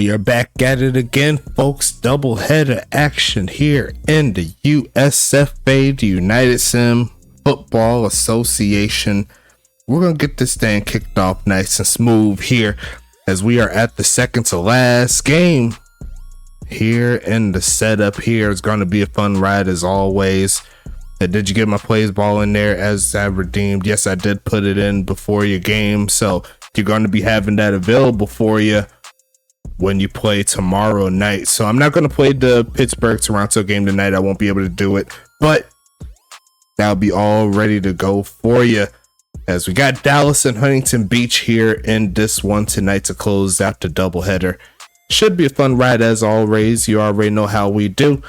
We are back at it again, folks. Doubleheader action here in the USFA, the United Sim Football Association. We're going to get this thing kicked off nice and smooth here as we are at the second to last game here in the setup here. It's going to be a fun ride as always. Did you get my plays ball in there as I redeemed? Yes, I did put it in before your game. So you're going to be having that available for you when you play tomorrow night. So I'm not going to play the Pittsburgh-Toronto game tonight. I won't be able to do it, but that'll be all ready to go for you as we got Dallas and Huntington Beach here in this one tonight to close out the doubleheader. Should be a fun ride as always. You already know how we do.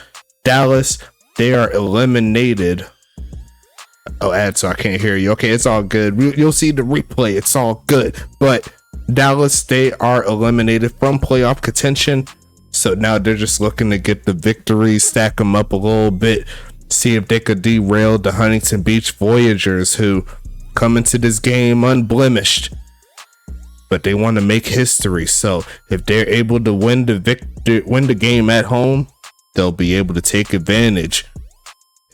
Dallas, they are eliminated. Oh, ad, so I can't hear you. Okay, it's all good. You'll see the replay. It's all good. But Dallas, they are eliminated from playoff contention. So now they're just looking to get the victory, stack them up a little bit, see if they could derail the Huntington Beach Voyagers, who come into this game unblemished. But they want to make history. So if they're able to win the game at home, they'll be able to take advantage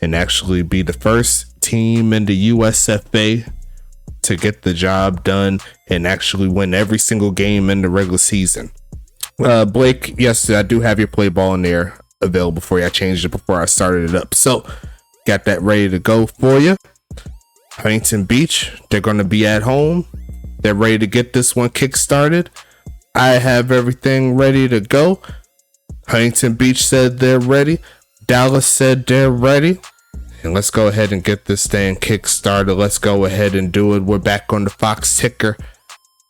and actually be the first team in the USFA to get the job done and actually win every single game in the regular season. Blake, yes, I do have your play ball in there available for you. I changed it before I started it up. So got that ready to go for you. Huntington Beach, they're going to be at home. They're ready to get this one kick-started. I have everything ready to go. Huntington Beach said they're ready. Dallas said they're ready. And let's go ahead and get this thing kick-started. Let's go ahead and do it. We're back on the Fox ticker.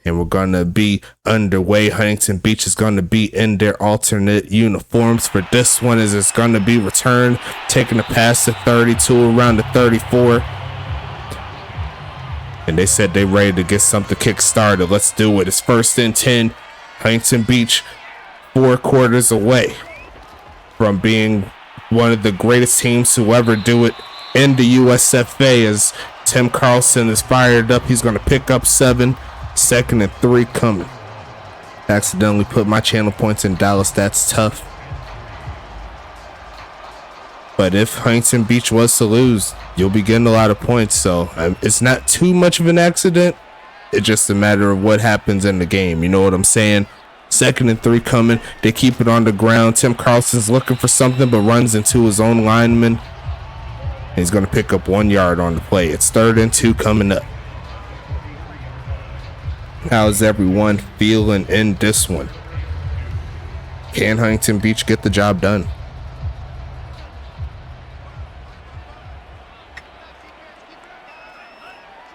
And we're going to be underway. Huntington Beach is going to be in their alternate uniforms for this one, as it's going to be returned. Taking a pass to 32 around the 34. And they said they're ready to get something kick-started. Let's do it. It's 1st and 10. Huntington Beach 4 quarters away from being one of the greatest teams to ever do it in the USFA, as Tim Carlson is fired up. He's going to pick up 7. 2nd and 3 coming. Accidentally put my channel points in Dallas. That's tough. But if Huntington Beach was to lose, you'll be getting a lot of points. So it's not too much of an accident. It's just a matter of what happens in the game. You know what I'm saying? 2nd and 3 coming. They keep it on the ground. Tim Carlson's looking for something, but runs into his own lineman. He's going to pick up 1 yard on the play. It's 3rd and 2 coming up. How's everyone feeling in this one? Can Huntington Beach get the job done?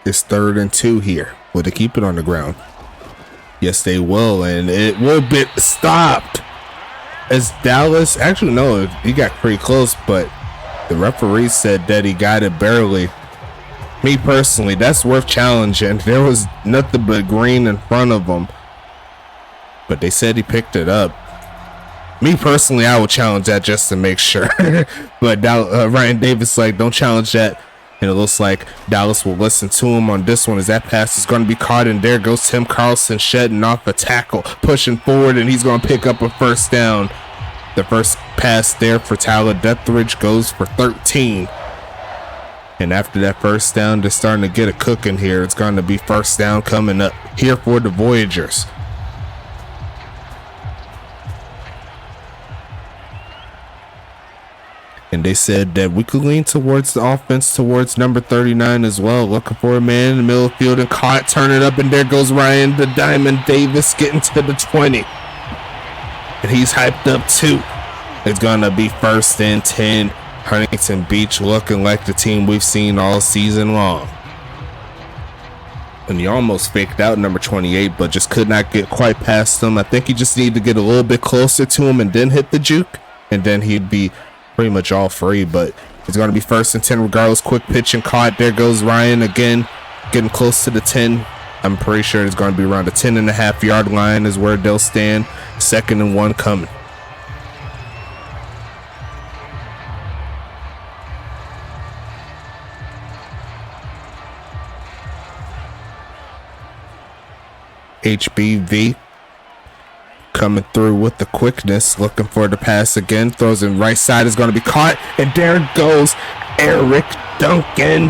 It's 3rd and 2 here. Will they keep it on the ground? Yes, they will, and it will be stopped. As Dallas, actually, no, he got pretty close, but the referee said that he got it barely. Me personally, that's worth challenging. There was nothing but green in front of him, but they said he picked it up. Me personally, I would challenge that just to make sure. But Ryan Davis like, don't challenge that. And it looks like Dallas will listen to him on this one, as that pass is going to be caught. And there goes Tim Carlson shedding off a tackle, pushing forward, and he's going to pick up a 1st down. The first pass there for Tyler Deathridge goes for 13. And after that 1st down, they're starting to get a cooking here. It's going to be 1st down coming up here for the Voyagers. And they said that we could lean towards the offense, towards number 39 as well. Looking for a man in the middle of the field, and caught, turn it up, and there goes Ryan the Diamond Davis getting to the 20. And he's hyped up too. It's going to be 1st and 10. Huntington Beach looking like the team we've seen all season long. And he almost faked out number 28, but just could not get quite past him. I think he just needed to get a little bit closer to him and then hit the juke, and then he'd be pretty much all free. But it's going to be 1st and 10 regardless. Quick pitch and caught. There goes Ryan again, getting close to the 10. I'm pretty sure it's going to be around the 10.5 yard line is where they'll stand. 2nd and 1 coming. HBV coming through with the quickness, looking for the pass again, throws in right side, is going to be caught, and there it goes, Eric Duncan.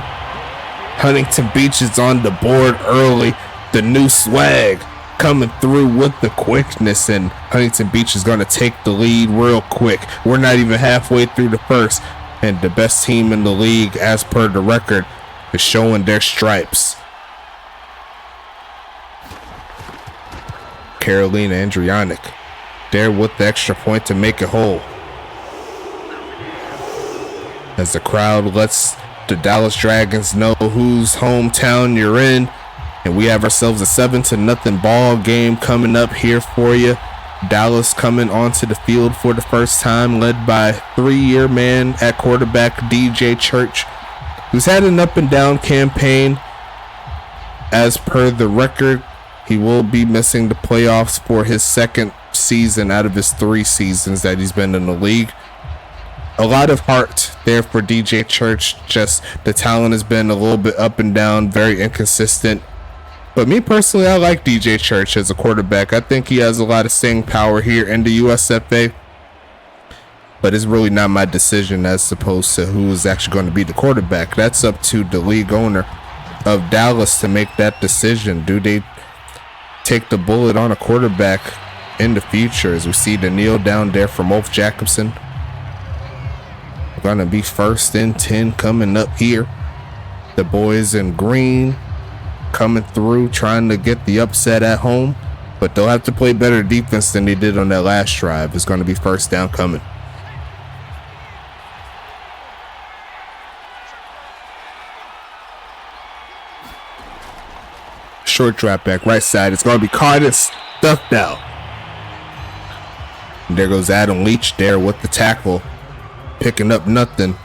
Huntington Beach is on the board early. The new swag coming through with the quickness, and Huntington Beach is going to take the lead real quick. We're not even halfway through the first, and the best team in the league, as per the record, is showing their stripes. Carolina Andrianic there with the extra point to make it whole, as the crowd lets the Dallas Dragons know whose hometown you're in. And we have ourselves a 7-0 ball game coming up here for you. Dallas coming onto the field for the first time, led by three-year man at quarterback DJ Church, who's had an up and down campaign. As per the record, he will be missing the playoffs for his second season out of his 3 seasons that he's been in the league. A lot of heart there for DJ Church. Just the talent has been a little bit up and down, very inconsistent. But me personally, I like DJ Church as a quarterback. I think he has a lot of staying power here in the USFA. But it's really not my decision as opposed to who is actually going to be the quarterback. That's up to the league owner of Dallas to make that decision. Do they take the bullet on a quarterback in the future? As we see the kneel down there from Wolf Jacobson. Going to be 1st and 10 coming up here. The boys in green coming through, trying to get the upset at home, but they'll have to play better defense than they did on that last drive. It's going to be 1st down coming. Short drop back right side. It's going to be caught and stuffed out. And there goes Adam Leach there with the tackle, picking up nothing,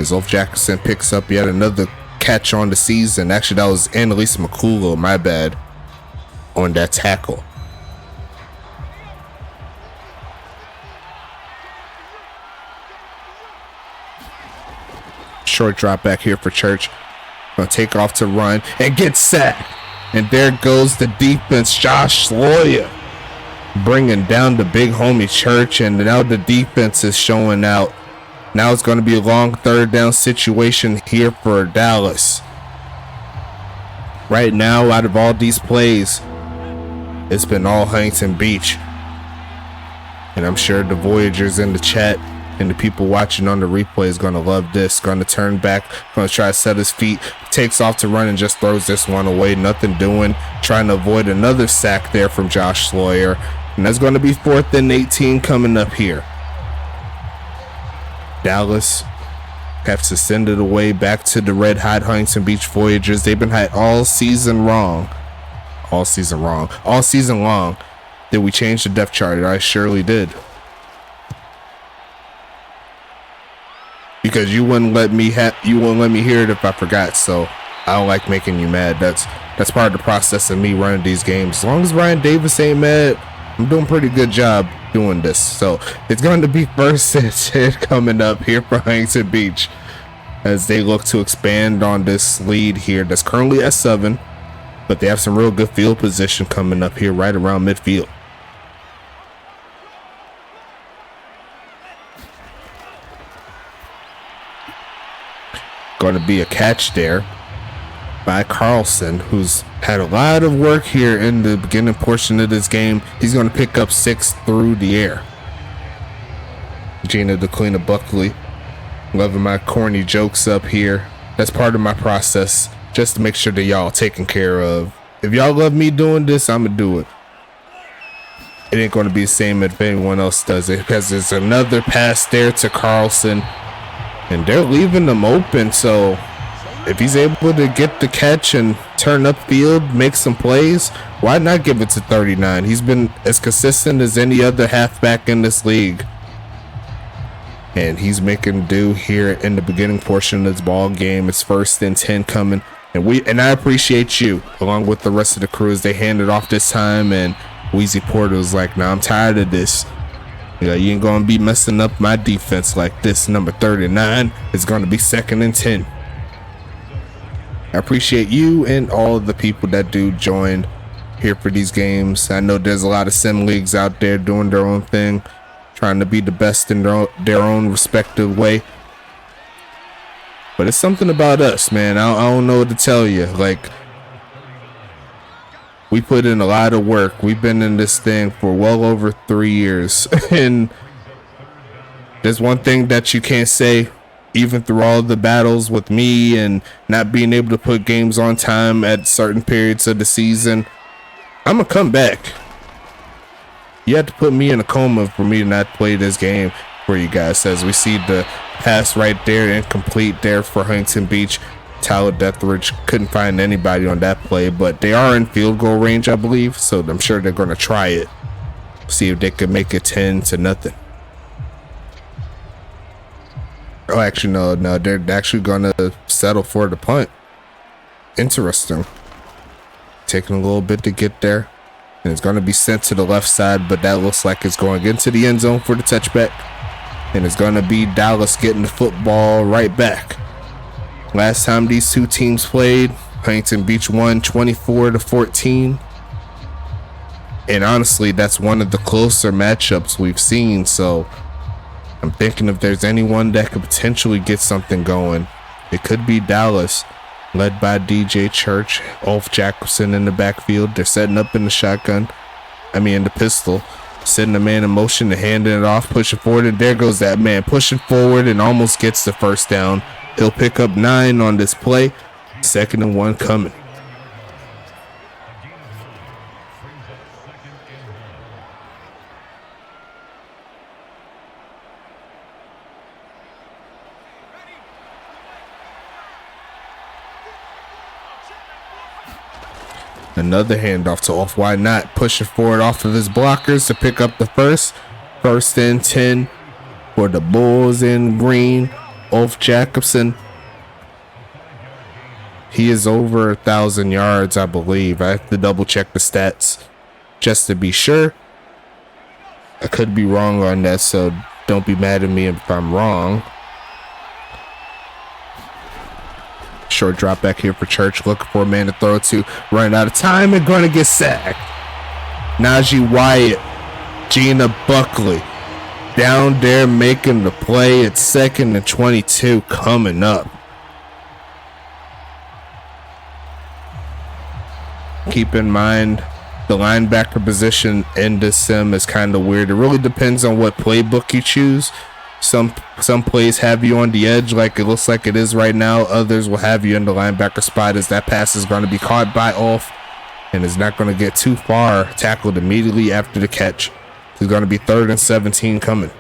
as Wolf Jackson picks up yet another catch on the season. Actually, that was Annalise McCullough, my bad, on that tackle. Short drop back here for Church. Gonna take off to run and get sacked. And there goes the defense. Josh Sloyer bringing down the big homie Church, and now the defense is showing out. Now it's going to be a long 3rd down situation here for Dallas. Right now, out of all these plays, it's been all Huntington Beach. And I'm sure the Voyagers in the chat and the people watching on the replay is going to love this. Going to turn back, going to try to set his feet, takes off to run and just throws this one away. Nothing doing, trying to avoid another sack there from Josh Sloyer. And that's going to be 4th and 18 coming up here. Dallas have to send it away back to the red hot Huntington Beach Voyagers. They've been hot all season long. All season long. Did we change the depth chart? I surely did. Because you wouldn't let me hear it if I forgot. So I don't like making you mad. That's part of the process of me running these games. As long as Ryan Davis ain't mad, I'm doing a pretty good job doing this. So it's going to be 1st and 10 coming up here for Huntington Beach, as they look to expand on this lead here that's currently at 7, but they have some real good field position coming up here right around midfield. Going to be a catch there by Carlson, who's had a lot of work here in the beginning portion of this game. He's going to pick up 6 through the air. Gina DeClina Buckley, loving my corny jokes up here. That's part of my process, just to make sure that y'all taken care of. If y'all love me doing this, I'm going to do it. It ain't going to be the same if anyone else does it, because there's another pass there to Carlson, and they're leaving them open. So if he's able to get the catch and turn upfield, make some plays, why not give it to 39? He's been as consistent as any other halfback in this league. And he's making do here in the beginning portion of this ball game. It's 1st and 10 coming. And I appreciate you, along with the rest of the crew, as they hand it off this time. And Weezy Porter was like, nah, I'm tired of this. You ain't going to be messing up my defense like this. Number 39 is going to be 2nd and 10. I appreciate you and all of the people that do join here for these games. I know there's a lot of sim leagues out there doing their own thing, trying to be the best in their own respective way. But it's something about us, man. I don't know what to tell you. Like, we put in a lot of work. We've been in this thing for well over 3 years. And there's one thing that you can't say, even through all the battles with me and not being able to put games on time at certain periods of the season, I'm gonna come back. You have to put me in a coma for me to not play this game for you guys. As we see the pass right there, incomplete there for Huntington Beach. Tyler Deathridge couldn't find anybody on that play, but they are in field goal range, I believe, so I'm sure they're going to try it, see if they can make it 10-0. Oh, actually, no, they're actually going to settle for the punt. Interesting. Taking a little bit to get there, and it's going to be sent to the left side, but that looks like it's going into the end zone for the touchback, and it's going to be Dallas getting the football right back. Last time these two teams played, Huntington Beach won 24-14, and honestly, that's one of the closer matchups we've seen. So I'm thinking if there's anyone that could potentially get something going, it could be Dallas, led by DJ Church, Ulf Jacobson in the backfield. They're setting up in the shotgun, in the pistol, setting the man in motion and handing it off, pushing forward, and there goes that man pushing forward and almost gets the first down. He'll pick up 9 on this play. 2nd and 1 coming. Another handoff to Off. Why not? Pushing forward off of his blockers to pick up the first. 1st and 10 for the Bulls in green. Ulf Jacobson, he is over 1,000 yards, I believe. I have to double check the stats just to be sure. I could be wrong on that, so don't be mad at me if I'm wrong. Short drop back here for Church, looking for a man to throw to. Running out of time and going to get sacked. Najee Wyatt, Gina Buckley down there making the play. It's 2nd and 22 coming up. Keep in mind, the linebacker position in this sim is kind of weird. It really depends on what playbook you choose. Some plays have you on the edge like it looks like it is right now. Others will have you in the linebacker spot, as that pass is going to be caught by Ulf and is not going to get too far. Tackled immediately after the catch. It's going to be 3rd and 17 coming.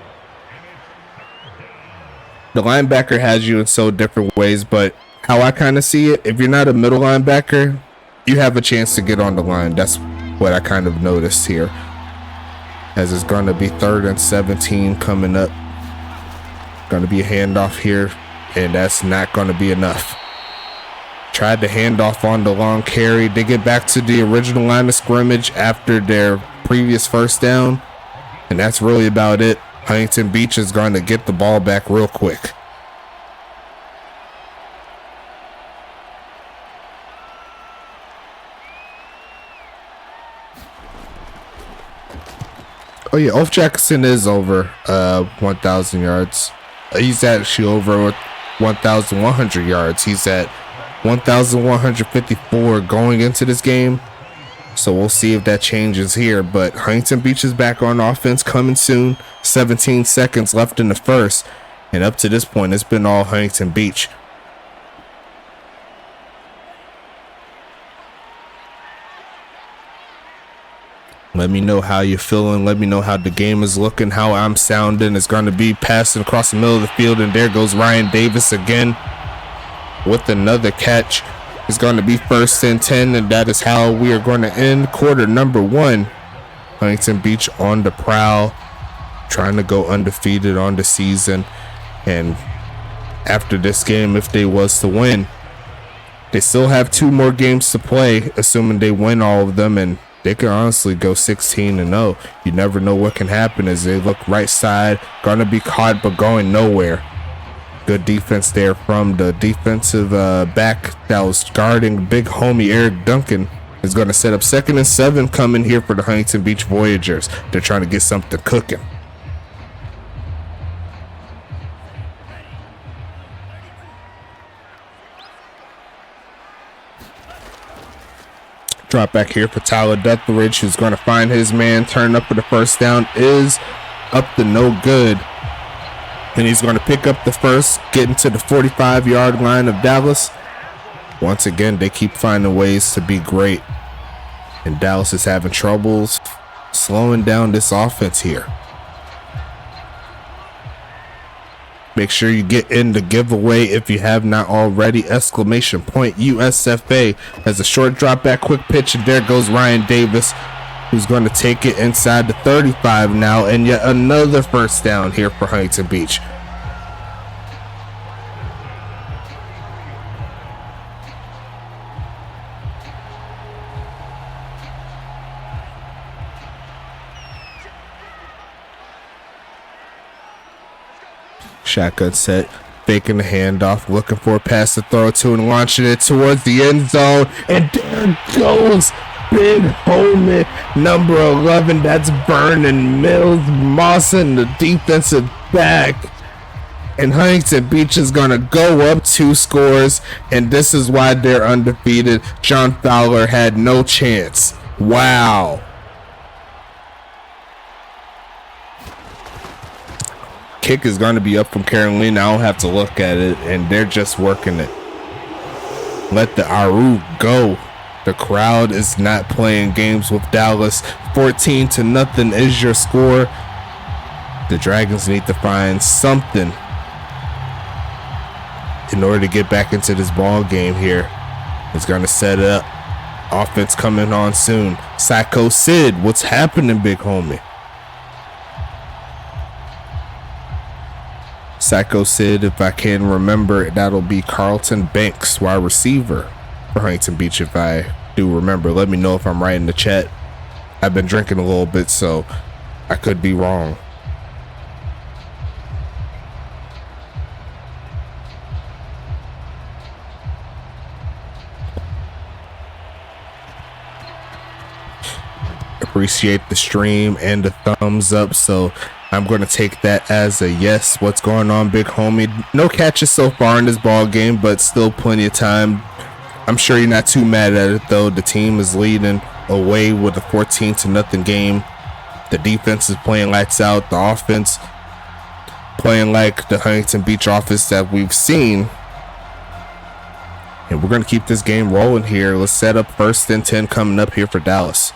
The linebacker has you in so different ways, but how I kind of see it, if you're not a middle linebacker, you have a chance to get on the line. That's what I kind of noticed here, as it's going to be 3rd and 17 coming up. Going to be a handoff here, and that's not going to be enough. Tried to hand off on the long carry. They get back to the original line of scrimmage after their previous first down, and that's really about it. Huntington Beach is going to get the ball back real quick. Oh yeah, Ulf Jackson is over 1,000 yards. He's actually over 1,100 yards. He's at 1,154 going into this game. So we'll see if that changes here. But Huntington Beach is back on offense, coming soon. 17 seconds left in the first. And up to this point, it's been all Huntington Beach. Let me know how you're feeling. Let me know how the game is looking, how I'm sounding. It's going to be passing across the middle of the field, and there goes Ryan Davis again with another catch. It's going to be 1st and 10, and that is how we are going to end quarter number 1. Huntington Beach on the prowl, trying to go undefeated on the season. And after this game, if they was to win, they still have 2 more games to play, assuming they win all of them, and they could honestly go 16-0. You never know what can happen as they look right side. Going to be caught, but going nowhere. Good defense there from the defensive back that was guarding big homie Eric Duncan. is going to set up 2nd and 7 coming here for the Huntington Beach Voyagers. They're trying to get something cooking. Drop back here for Tyler Duthridge, who's going to find his man. Turn up for the first down is up to no good. And he's going to pick up the first, getting to the 45-yard line of Dallas. Once again, they keep finding ways to be great. And Dallas is having troubles slowing down this offense here. Make sure you get in the giveaway if you have not already. ! USFA has a short drop back, quick pitch, and there goes Ryan Davis, who's going to take it inside the 35 now, and yet another first down here for Huntington Beach. Shotgun set, faking the handoff, looking for a pass to throw to and launching it towards the end zone. And there goes big homie number 11. That's Vernon Mills Mawson, the defensive back. And Huntington Beach is going to go up 2 scores, and this is why they're undefeated. John Fowler had no chance. Wow. Kick is going to be up from Carolina. I don't have to look at it, and they're just working it. Let the Aru go. The crowd is not playing games with Dallas. 14-0 is your score. The Dragons need to find something in order to get back into this ball game here. It's going to set it up. Offense coming on soon. Psycho Sid, what's happening, big homie? Psycho Sid, if I can remember, that'll be Carlton Banks, wide receiver for Huntington Beach, if I do remember. Let me know if I'm right in the chat. I've been drinking a little bit, so I could be wrong. Appreciate the stream and the thumbs up, so I'm going to take that as a yes. What's going on, big homie? No catches so far in this ball game, but still plenty of time. I'm sure you're not too mad at it, though. The team is leading away with a 14-0 game. The defense is playing lights out. The offense playing like the Huntington Beach offense that we've seen. And we're going to keep this game rolling here. Let's set up 1st and 10 coming up here for Dallas.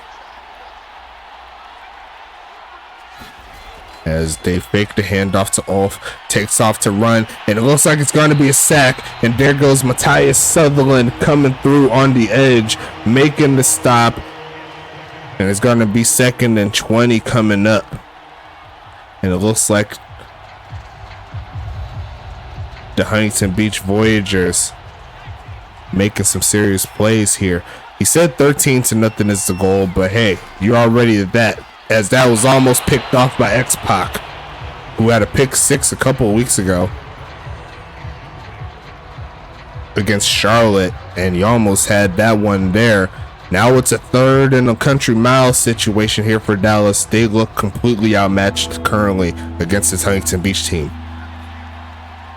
As they fake the handoff to Ulf, takes off to run, and it looks like it's going to be a sack. And there goes Matthias Sutherland coming through on the edge, making the stop. And it's going to be 2nd and 20 coming up. And it looks like the Huntington Beach Voyagers making some serious plays here. He said 13-0 is the goal, but hey, you're already at that. As that was almost picked off by X-Pac, who had a pick 6 a couple of weeks ago against Charlotte, and you almost had that one there. Now it's a 3rd and a country mile situation here for Dallas. They look completely outmatched currently against this Huntington Beach team.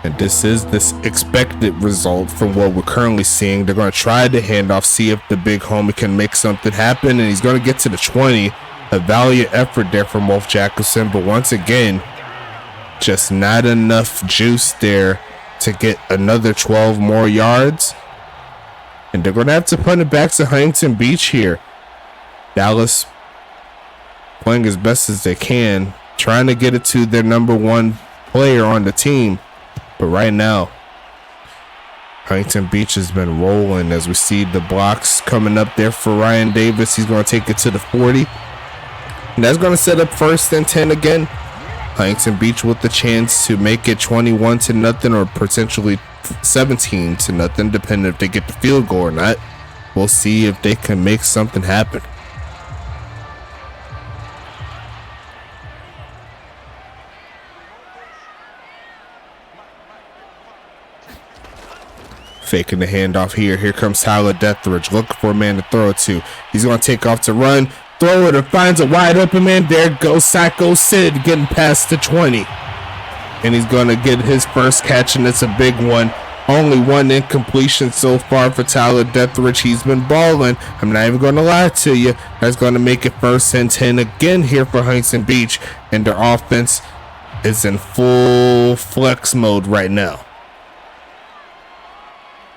And this is this expected result from what we're currently seeing. They're going to try the handoff, see if the big homie can make something happen, and he's going to get to the 20. A valiant effort there from Wolf Jacobson, but once again, just not enough juice there to get another 12 more yards. And they're going to have to punt it back to Huntington Beach here. Dallas playing as best as they can, trying to get it to their number 1 player on the team. But right now, Huntington Beach has been rolling as we see the blocks coming up there for Ryan Davis. He's going to take it to the 40. And that's going to set up 1st and 10 again. Huntington Beach with the chance to make it 21-0 or potentially 17-0, depending if they get the field goal or not. We'll see if they can make something happen. Faking the handoff here. Here comes Tyler Deathridge looking for a man to throw it to. He's going to take off to run. Throw it, or finds a wide open man. There goes Psycho Sid getting past the 20. And he's going to get his first catch, and it's a big one. Only one incompletion so far for Tyler Deathridge. He's been balling. I'm not even going to lie to you. That's going to make it 1st and 10 again here for Huntington Beach. And their offense is in full flex mode right now.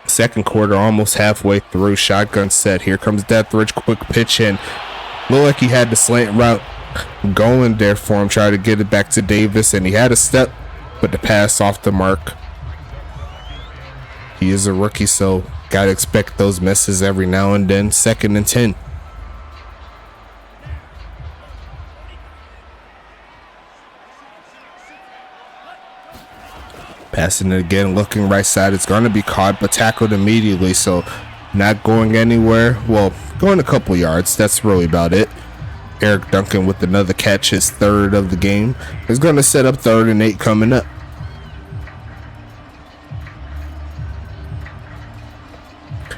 Second quarter almost halfway through. Shotgun set. Here comes Deathridge. Quick pitch in. Looked like he had the slant route going there for him. Try to get it back to Davis, and he had a step, but the pass off the mark. He is a rookie, so gotta expect those misses every now and then. 2nd and 10. Passing it again, looking right side. It's going to be caught, but tackled immediately, so not going anywhere. Well, going a couple yards. That's really about it. Eric Duncan with another catch, his 3rd of the game. He's going to set up 3rd and 8 coming up.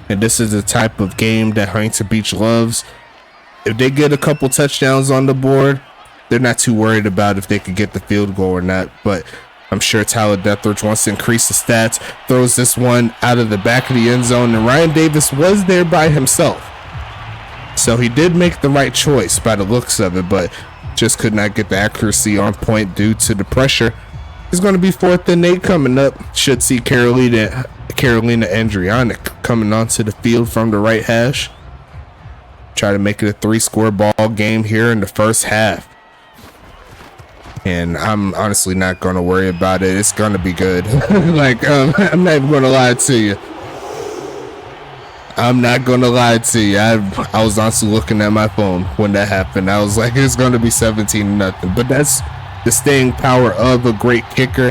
And this is the type of game that Huntington Beach loves. If they get a couple touchdowns on the board, they're not too worried about if they could get the field goal or not. But I'm sure Tyler Deathridge wants to increase the stats. Throws this one out of the back of the end zone. And Ryan Davis was there by himself. So he did make the right choice by the looks of it, but just could not get the accuracy on point due to the pressure. It's going to be 4th and 8 coming up. Should see Carolina Andrianic coming onto the field from the right hash. Try to make it a 3-score ball game here in the first half. And I'm honestly not going to worry about it. It's going to be good. I'm not even going to lie to you. I'm not going to lie to you. I was honestly looking at my phone when that happened. I was like, it's going to be 17-0. But that's the staying power of a great kicker.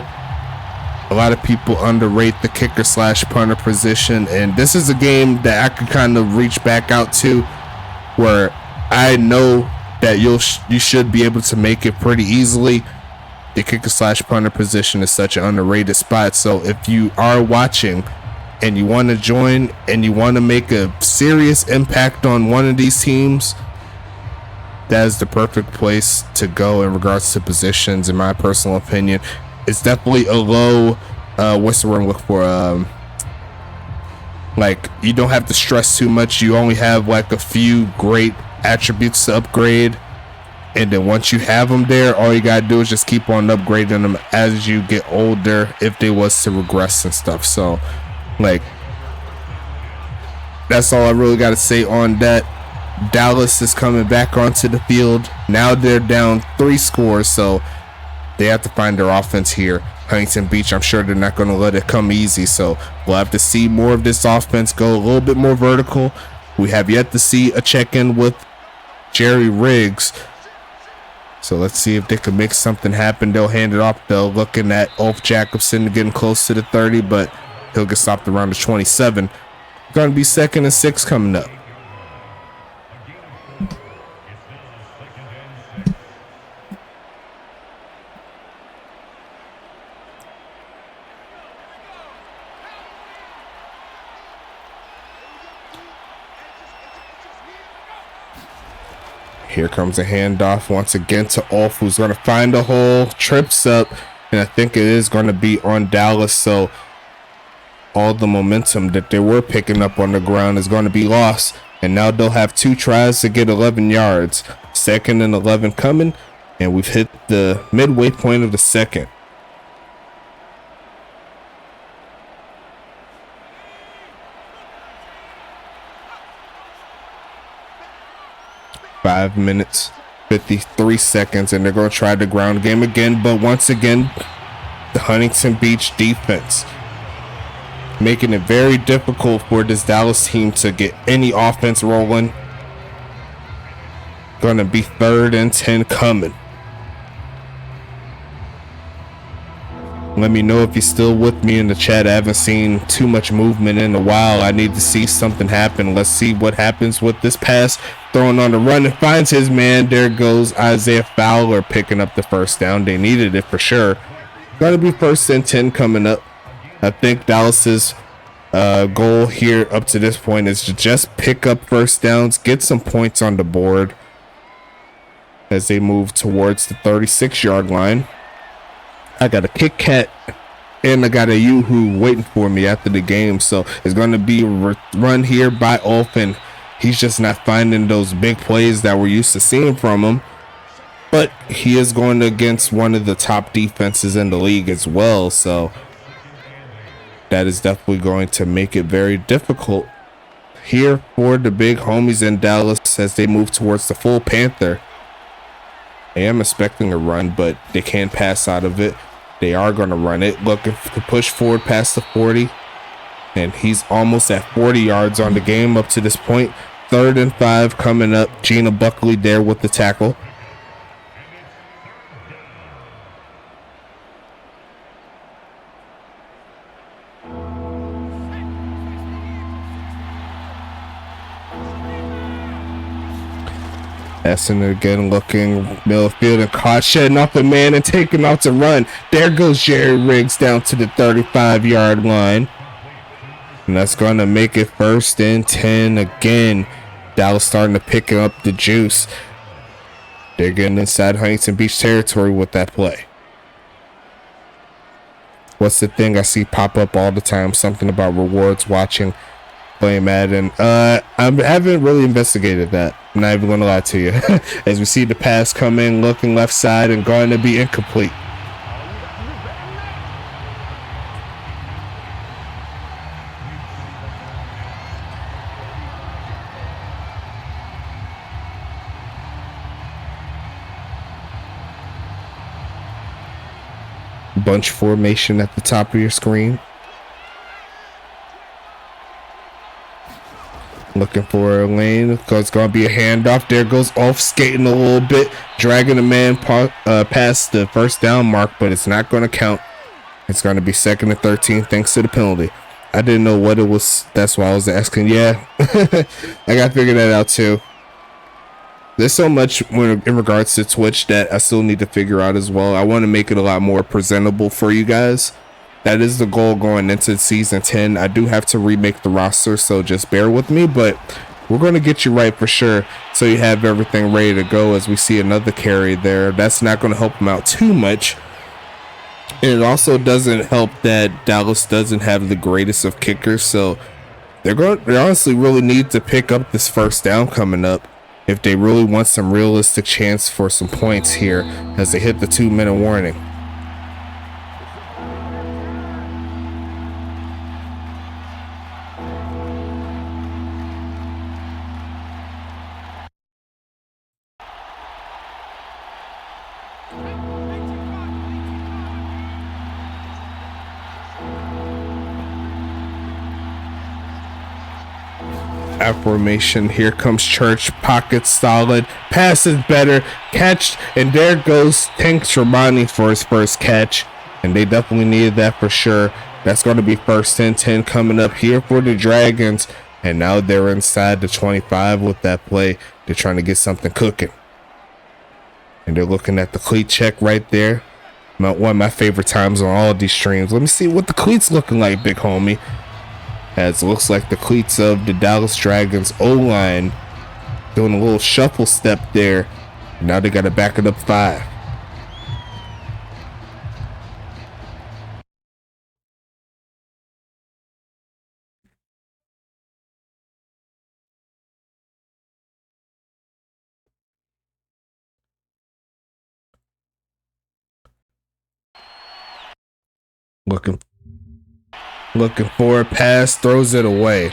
A lot of people underrate the kicker / punter position, and this is a game that I could kind of reach back out to, where I know that you should be able to make it pretty easily. The kicker / punter position is such an underrated spot. So if you are watching and you want to join and you want to make a serious impact on one of these teams, that is the perfect place to go in regards to positions, in my personal opinion. It's definitely a low, what's the word I'm looking for? Like, you don't have to stress too much. You only have like a few great attributes to upgrade. And then once you have them there, all you got to do is just keep on upgrading them as you get older, if they was to regress and stuff. So, like, that's all I really got to say on that. Dallas is coming back onto the field. Now they're down 3 scores, so they have to find their offense here. Huntington Beach, I'm sure they're not going to let it come easy, so we'll have to see more of this offense go a little bit more vertical. We have yet to see a check-in with Jerry Riggs, so let's see if they can make something happen. They'll hand it off. They're looking at Ulf Jacobson getting close to the 30, but he'll get stopped around the 27. Going to be 2nd and 6 coming up. Here comes a handoff once again to Ulf, who's going to find a hole, trips up, and I think it is going to be on Dallas. So all the momentum that they were picking up on the ground is going to be lost. And now they'll have 2 tries to get 11 yards. 2nd and 11 coming, and we've hit the midway point of the second. Five minutes, 53 seconds, and they're going to try the ground game again. But once again, the Huntington Beach defense making it very difficult for this Dallas team to get any offense rolling. Going to be 3rd and 10 coming. Let me know if you're still with me in the chat. I haven't seen too much movement in a while. I need to see something happen. Let's see what happens with this pass. Throwing on the run and finds his man. There goes Isaiah Fowler picking up the first down. They needed it for sure. Going to be 1st and 10 coming up. I think Dallas's Goal here up to this point is to just pick up first downs, get some points on the board as they move towards the 36-yard line. I got a Kit Kat and I got a Yoo-Hoo waiting for me after the game, so it's going to be a run here by Olfen. He's just not finding those big plays that we're used to seeing from him, but he is going against one of the top defenses in the league as well, so that is definitely going to make it very difficult here for the big homies in Dallas as they move towards the full Panther. I am expecting a run, but they can't pass out of it. They are going to run it, looking to push forward past the 40, and he's almost at 40 yards on the game up to this point. 3rd and 5 coming up. Gina Buckley there with the tackle. Essen again looking middle field and caught, shedding off the man and taking out to run. There goes Jerry Riggs down to the 35-yard line. And that's going to make it 1st and 10 again. Dallas starting to pick up the juice. They're getting inside Huntington Beach territory with that play. What's the thing I see pop up all the time? Something about rewards watching playing Madden. I haven't really investigated that. I'm not even going to lie to you. As we see the pass come in, looking left side and going to be incomplete. Bunch formation at the top of your screen. Looking for a lane, because it's going to be a handoff. There goes off skating a little bit, dragging the man past the 1st down mark, but it's not going to count. It's going to be 2nd and 13 thanks to the penalty. I didn't know what it was. That's why I was asking. Yeah, I got to figure that out too. There's so much in regards to Twitch that I still need to figure out as well. I want to make it a lot more presentable for you guys. That is the goal going into season 10. I do have to remake the roster, so just bear with me, but we're going to get you right for sure, so you have everything ready to go. As we see another carry there, that's not going to help them out too much. And it also doesn't help that Dallas doesn't have the greatest of kickers, so they honestly really need to pick up this 1st down coming up if they really want some realistic chance for some points here as they hit the 2-minute warning. Formation. Here comes Church. Pocket solid. Pass is better. Catch. And there goes Tank Tremonti for his 1st catch. And they definitely needed that for sure. That's going to be 1st and 10 coming up here for the Dragons. And now they're inside the 25 with that play. They're trying to get something cooking. And they're looking at the cleat check right there. One of my favorite times on all of these streams. Let me see what the cleats looking like, big homie. As it looks like the cleats of the Dallas Dragons O-line doing a little shuffle step there. Now they got to back it up 5. Looking for a pass, throws it away.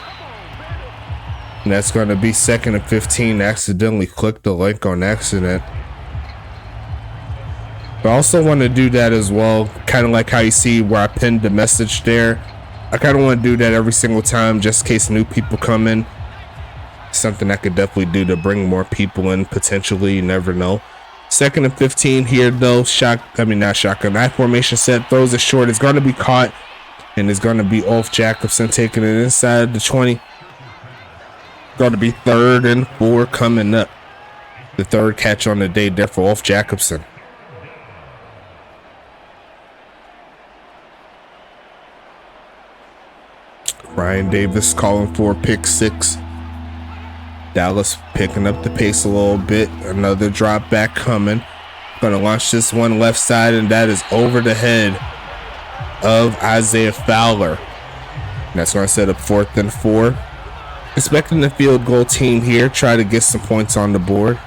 And that's going to be 2nd and 15. Accidentally clicked the link on accident. But I also want to do that as well, kind of like how you see where I pinned the message there. I kind of want to do that every single time just in case new people come in. Something I could definitely do to bring more people in potentially. You never know. 2nd and 15 here though. Not shotgun. I formation set, throws it short. It's going to be caught. And it's going to be off Jacobson taking it inside the 20. Going to be 3rd and 4 coming up. The 3rd catch on the day there for off Jacobson. Ryan Davis calling for a pick 6. Dallas picking up the pace a little bit. Another drop back coming. Gonna launch this one left side, and that is over the head of Isaiah Fowler. And that's gonna set up 4th and 4. Expecting the field goal team here, try to get some points on the board.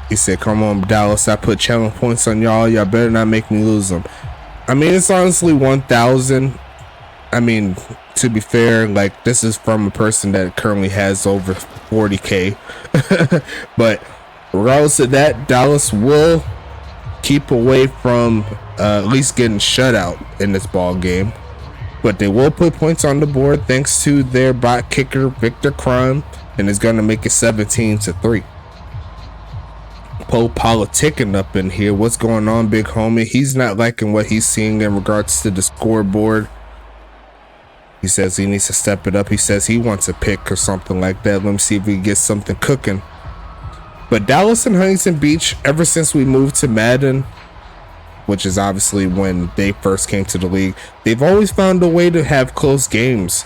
He said, come on, Dallas, I put challenge points on y'all. Y'all better not make me lose them. I mean, it's honestly 1,000. I mean, to be fair, like, this is from a person that currently has over 40K. But regardless of that, Dallas will keep away from at least getting shut out in this ball game. But they will put points on the board thanks to their bot kicker, Victor Crime, and it's going to make it 17-3. Poe politicking up in here. What's going on, big homie? He's not liking what he's seeing in regards to the scoreboard. He says he needs to step it up. He says he wants a pick or something like that. Let me see if we can get something cooking. But Dallas and Huntington Beach, ever since we moved to Madden, which is obviously when they first came to the league, they've always found a way to have close games.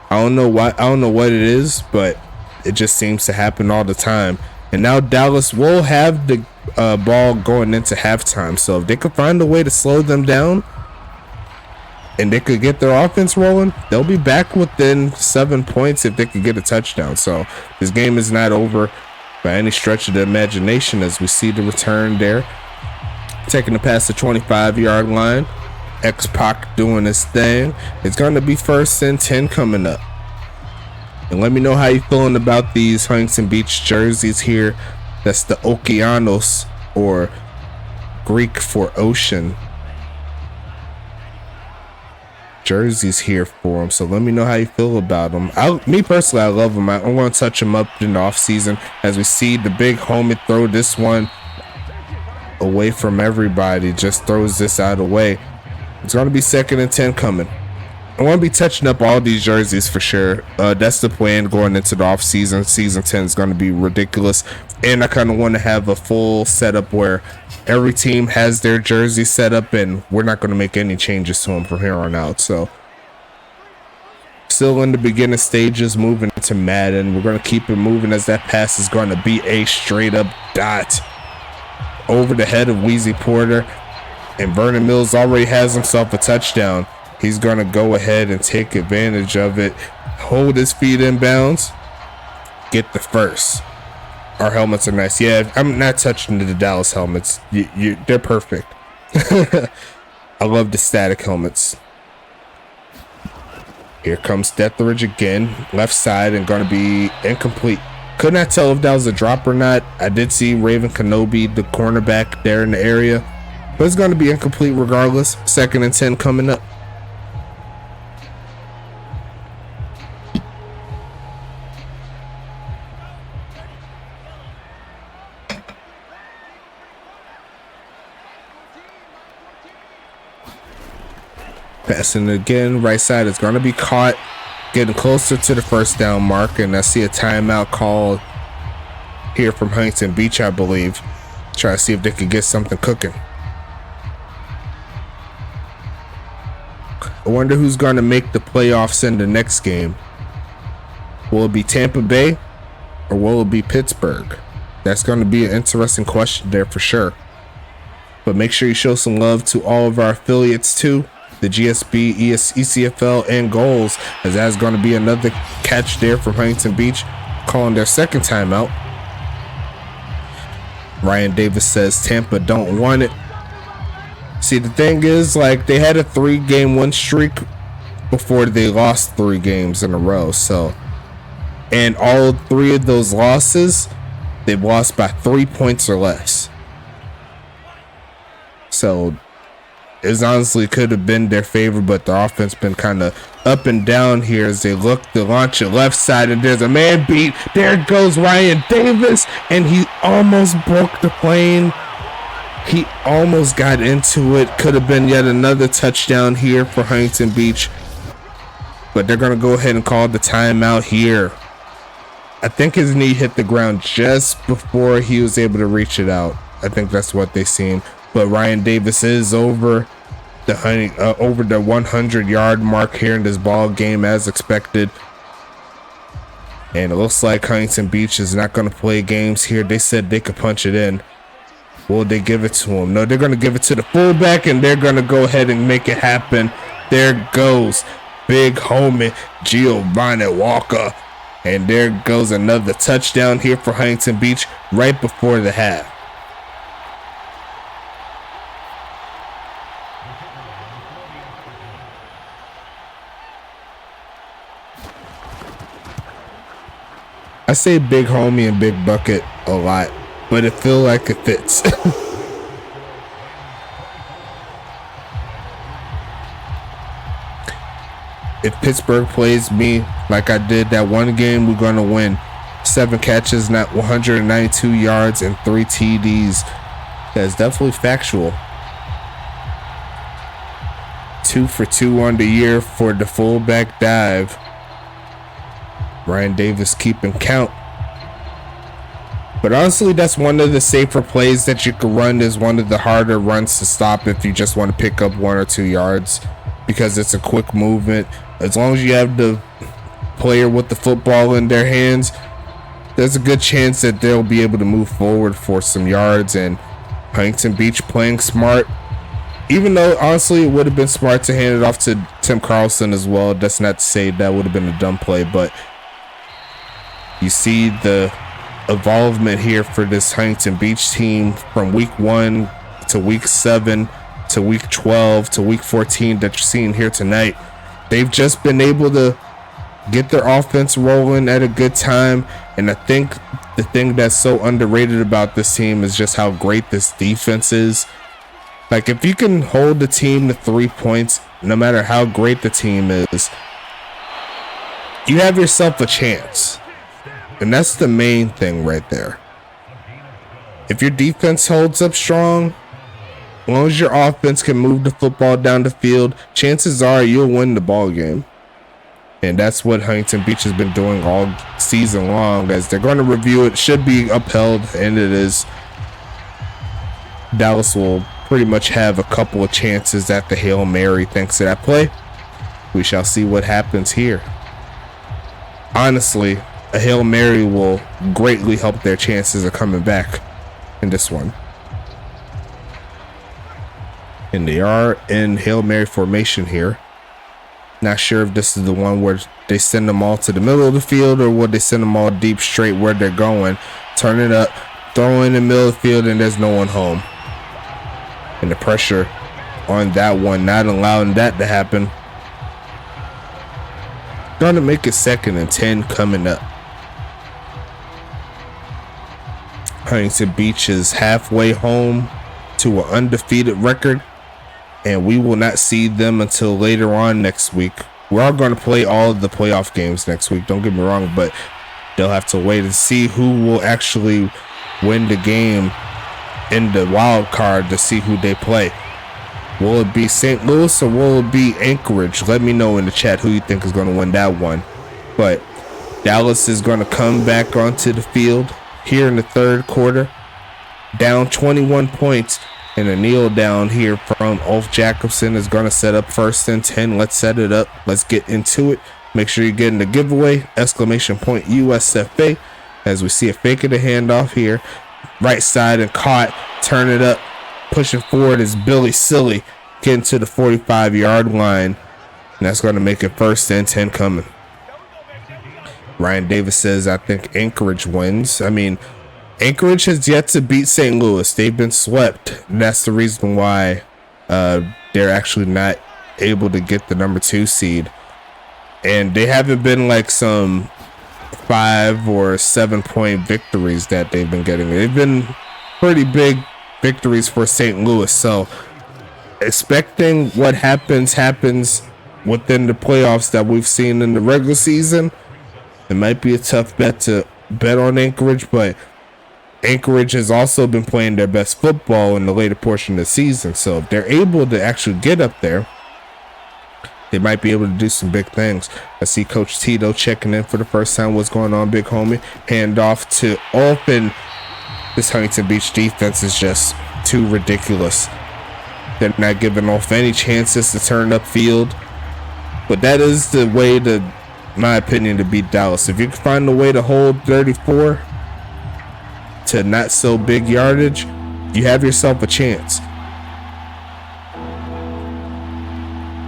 I don't know why. I don't know what it is, but it just seems to happen all the time. And now Dallas will have the ball going into halftime. So if they could find a way to slow them down and they could get their offense rolling, they'll be back within 7 points if they could get a touchdown. So this game is not over by any stretch of the imagination, as we see the return there. Taking the pass to 25-yard line. X-Pac doing his thing. It's going to be 1st and 10 coming up. And let me know how you feeling about these Huntington Beach jerseys here. That's the Okeanos, or Greek for ocean, jerseys here for them. So let me know how you feel about them. Me personally, I love them. I'm going to touch them up in the off season as we see the big homie throw this one away from everybody. Just throws this out of the way. It's going to be 2nd and 10 coming. I want to be touching up all these jerseys for sure. That's the plan going into the off season. Season 10 is going to be ridiculous, and I kind of want to have a full setup where every team has their jersey set up, and we're not going to make any changes to them from here on out. So still in the beginning stages, moving into Madden. We're going to keep it moving as that pass is going to be a straight up dot over the head of Wheezy Porter, and Vernon Mills already has himself a touchdown. He's going to go ahead and take advantage of it, hold his feet in bounds, get the first. Our helmets are nice. Yeah, I'm not touching the Dallas helmets. They're perfect. I love the static helmets. Here comes Deathridge again, left side, and going to be incomplete. Could not tell if that was a drop or not. I did see Raven Kenobi, the cornerback, there in the area, but it's going to be incomplete regardless. 2nd and 10 coming up. Passing again, right side is going to be caught, getting closer to the 1st down mark, and I see a timeout called here from Huntington Beach, I believe. Try to see if they can get something cooking. I wonder who's going to make the playoffs in the next game. Will it be Tampa Bay or will it be Pittsburgh? That's going to be an interesting question there for sure. But make sure you show some love to all of our affiliates too. The GSB, ECFL, and Goals, as that's going to be another catch there from Huntington Beach, calling their 2nd timeout. Ryan Davis says Tampa don't want it. See, the thing is, like, they had a 3-game win streak before they lost 3 games in a row. So, and all 3 of those losses, they've lost by 3 points or less. So it honestly could have been their favor, but the offense been kind of up and down here as they look to launch it left side, and there's a man beat. There goes Ryan Davis, and he almost broke the plane. He almost got into it. Could have been yet another touchdown here for Huntington Beach, but they're going to go ahead and call the timeout here. I think his knee hit the ground just before he was able to reach it out. I think that's what they seen. But Ryan Davis is over the over the 100-yard mark here in this ball game as expected. And it looks like Huntington Beach is not going to play games here. They said they could punch it in. Will they give it to him? No, they're going to give it to the fullback, and they're going to go ahead and make it happen. There goes big homie Giovanni Walker. And there goes another touchdown here for Huntington Beach right before the half. I say big homie and big bucket a lot, but it feels like it fits. If Pittsburgh plays me like I did that one game, we're going to win. 7 catches, not 192 yards, and 3 TDs. That's definitely factual. 2 for 2 on the year for the fullback dive. Ryan Davis keeping count. But honestly, that's one of the safer plays that you can run. Is one of the harder runs to stop if you just want to pick up 1 or 2 yards, because it's a quick movement. As long as you have the player with the football in their hands, there's a good chance that they'll be able to move forward for some yards. And Huntington Beach playing smart, even though honestly it would have been smart to hand it off to Tim Carlson as well. That's not to say that would have been a dumb play, but you see the involvement here for this Huntington Beach team from week 1 to week 7 to week 12 to week 14 that you're seeing here tonight. They've just been able to get their offense rolling at a good time. And I think the thing that's so underrated about this team is just how great this defense is. Like, if you can hold the team to 3 points, no matter how great the team is, you have yourself a chance. And that's the main thing right there. If your defense holds up strong, as long as your offense can move the football down the field, chances are you'll win the ball game. And that's what Huntington Beach has been doing all season long. As they're going to review it, should be upheld, and it is. Dallas will pretty much have a couple of chances at the Hail Mary thanks to that play. We shall see what happens here. Honestly, a Hail Mary will greatly help their chances of coming back in this one. And they are in Hail Mary formation here. Not sure if this is the one where they send them all to the middle of the field, or would they send them all deep straight where they're going. Turn it up, throw in the middle of the field, and there's no one home. And the pressure on that one, not allowing that to happen. Going to make it 2nd and 10 coming up. Huntington Beach is halfway home to an undefeated record, and we will not see them until later on next week. We are going to play all of the playoff games next week, don't get me wrong, but they'll have to wait and see who will actually win the game in the wild card to see who they play. Will it be St. Louis or will it be Anchorage? Let me know in the chat who you think is going to win that one. But Dallas is going to come back onto the field here in the 3rd quarter, down 21 points, and a kneel down here from Ulf Jacobson is going to set up 1st and 10. Let's set it up. Let's get into it. Make sure you're getting the giveaway, exclamation point USFA, as we see a fake of the handoff here. Right side and caught, turn it up, pushing forward is Billy Silly, getting to the 45-yard line, and that's going to make it 1st and 10 coming. Ryan Davis says, I think Anchorage wins. I mean, Anchorage has yet to beat St. Louis. They've been swept. And that's the reason why they're actually not able to get the number 2 seed. And they haven't been like some 5 or 7 point victories that they've been getting. They've been pretty big victories for St. Louis. So expecting what happens within the playoffs that we've seen in the regular season. It might be a tough bet to bet on Anchorage, but Anchorage has also been playing their best football in the later portion of the season. So if they're able to actually get up there, they might be able to do some big things. I see Coach Tito checking in for the first time. What's going on, big homie? Hand off to open. This Huntington Beach defense is just too ridiculous. They're not giving off any chances to turn upfield. But that is the way to, my opinion, to beat Dallas. If you can find a way to hold 34 to not so big yardage, you have yourself a chance.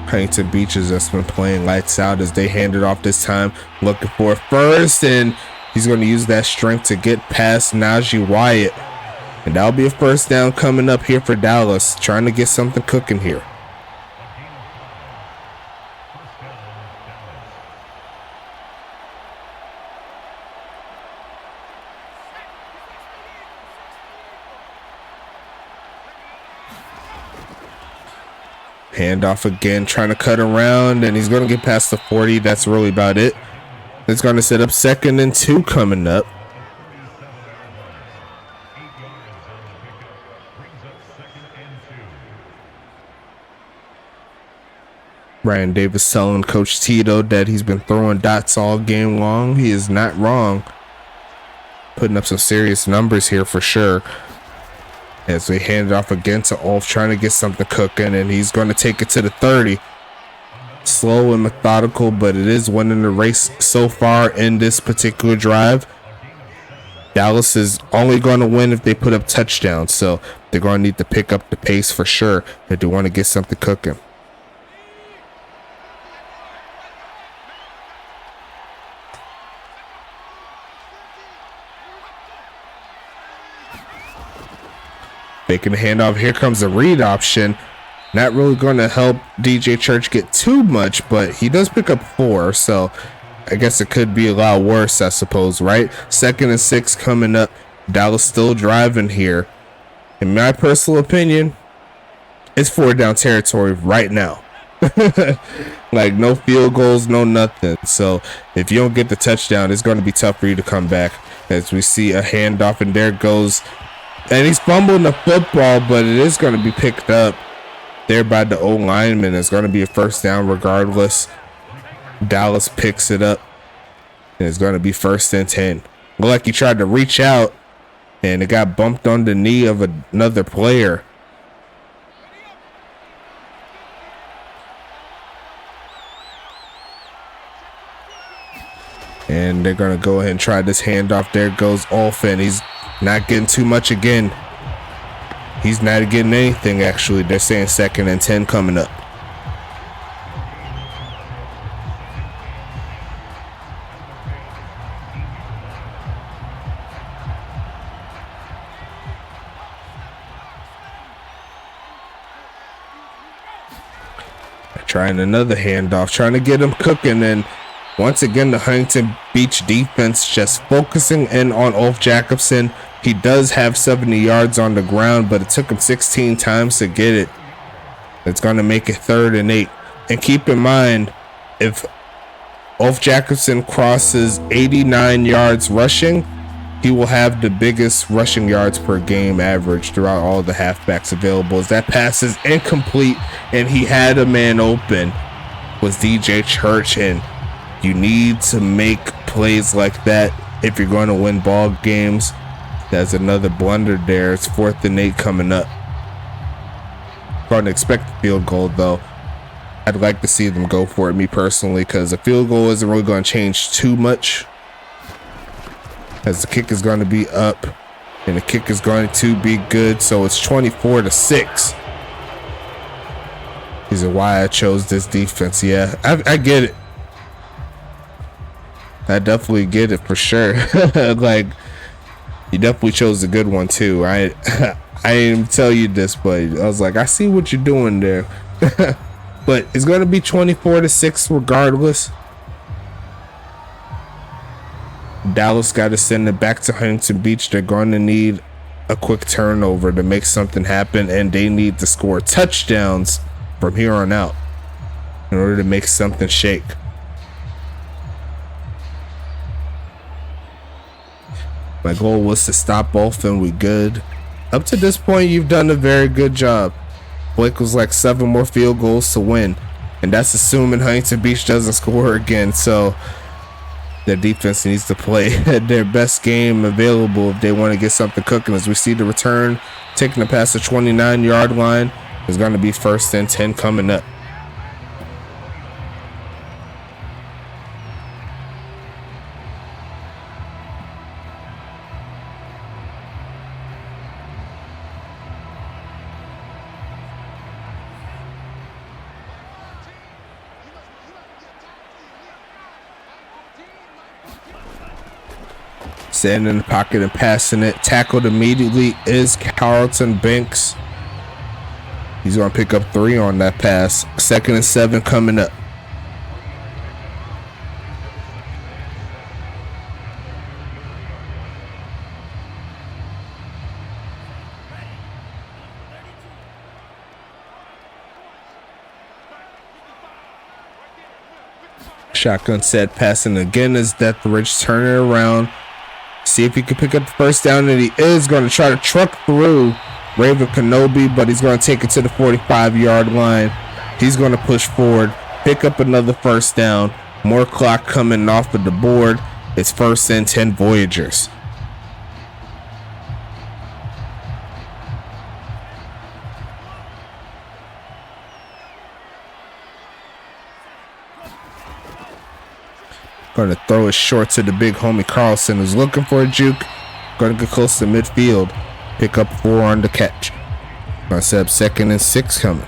Huntington Beach has just been playing lights out as they hand it off this time, looking for first, and he's going to use that strength to get past Najee Wyatt. And that'll be a first down coming up here for Dallas, trying to get something cooking here. Handoff again, trying to cut around, and he's going to get past the 40. That's really about it. It's going to set up 2nd and 2 coming up. Ryan Davis telling Coach Tito that he's been throwing dots all game long. He is not wrong. Putting up some serious numbers here for sure. As they hand it off again to Ulf, trying to get something cooking, and he's going to take it to the 30. Slow and methodical, but it is winning the race so far in this particular drive. Dallas is only going to win if they put up touchdowns, so they're going to need to pick up the pace for sure if they want to get something cooking. Making the handoff. Here comes the read option. Not really going to help DJ Church get too much, but he does pick up 4, so I guess it could be a lot worse, I suppose, right? 2nd and 6 coming up. Dallas still driving here. In my personal opinion, it's 4 down territory right now. Like, no field goals, no nothing. So if you don't get the touchdown, it's going to be tough for you to come back. As we see a handoff, and there goes. And he's fumbling the football, but it is going to be picked up there by the O-lineman. It's going to be a first down regardless. Dallas picks it up, and it's going to be 1st and 10. Looked like he tried to reach out, and it got bumped on the knee of another player. And they're going to go ahead and try this handoff. There goes Ulf, and he's not getting too much again. He's not getting anything, actually. They're saying 2nd and 10 coming up. Trying another handoff, trying to get him cooking, and once again the Huntington Beach defense just focusing in on Ulf Jacobson. He does have 70 yards on the ground, but it took him 16 times to get it. It's going to make it 3rd and 8. And keep in mind, if Ulf Jacobson crosses 89 yards rushing, he will have the biggest rushing yards per game average throughout all the halfbacks available. As that pass is incomplete, and he had a man open, was DJ Church. And you need to make plays like that if you're going to win ball games. That's another blunder there. It's 4th and 8 coming up. Going to expect the field goal, though. I'd like to see them go for it, me personally, because a field goal isn't really going to change too much, as the kick is going to be up, and the kick is going to be good. So it's 24-6. These are why I chose this defense. Yeah, I get it. I definitely get it for sure. Like, you definitely chose a good one too. I didn't tell you this, but I was like, I see what you're doing there. But it's going to be 24-6 regardless. Dallas got to send it back to Huntington Beach. They're going to need a quick turnover to make something happen, and they need to score touchdowns from here on out in order to make something shake. My goal was to stop Ulf, and we good. Up to this point, you've done a very good job. Blake was like 7 more field goals to win, and that's assuming Huntington Beach doesn't score again. So their defense needs to play their best game available if they want to get something cooking. As we see the return, taking the past the 29-yard line, It's going to be 1st and 10 coming up. Standing in the pocket and passing it. Tackled immediately is Carlton Banks. He's going to pick up 3 on that pass. 2nd and 7 coming up. Shotgun set, passing again is Deathridge, turning it around. See if he can pick up the 1st down, and he is going to try to truck through Raven Kenobi, but he's going to take it to the 45-yard line. He's going to push forward, pick up another 1st down. More clock coming off of the board. It's 1st and 10 Voyagers. Going to throw it short to the big homie Carlson, who's looking for a juke. Going to get close to midfield. Pick up 4 on the catch. Going to set up 2nd and 6 coming.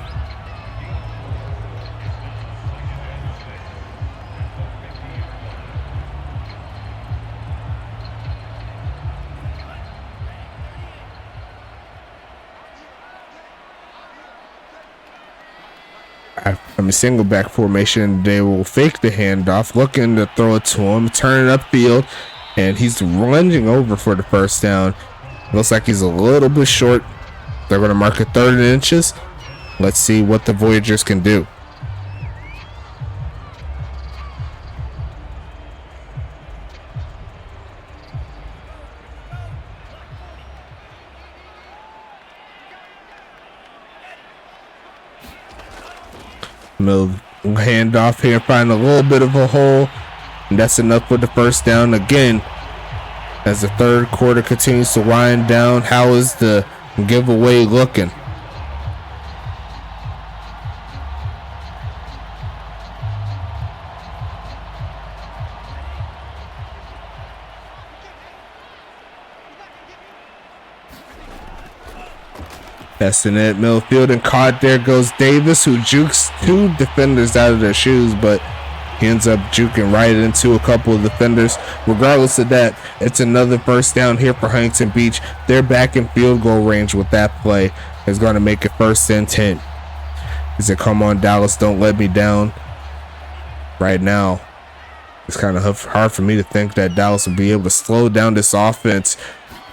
From a single back formation, they will fake the handoff, looking to throw it to him, turn it upfield, and he's lunging over for the 1st down. Looks like he's a little bit short. They're going to mark it 3rd and inches. Let's see what the Voyagers can do. Middle handoff here, find a little bit of a hole, and that's enough with the 1st down. Again, as the 3rd quarter continues to wind down, how is the giveaway looking? Testing it, Millfield, and caught. There goes Davis, who jukes 2 defenders out of their shoes, but he ends up juking right into a couple of defenders. Regardless of that, it's another 1st down here for Huntington Beach. They're back in field goal range with that play. It's going to make it 1st and 10. He said, come on, Dallas, don't let me down. Right now, it's kind of hard for me to think that Dallas will be able to slow down this offense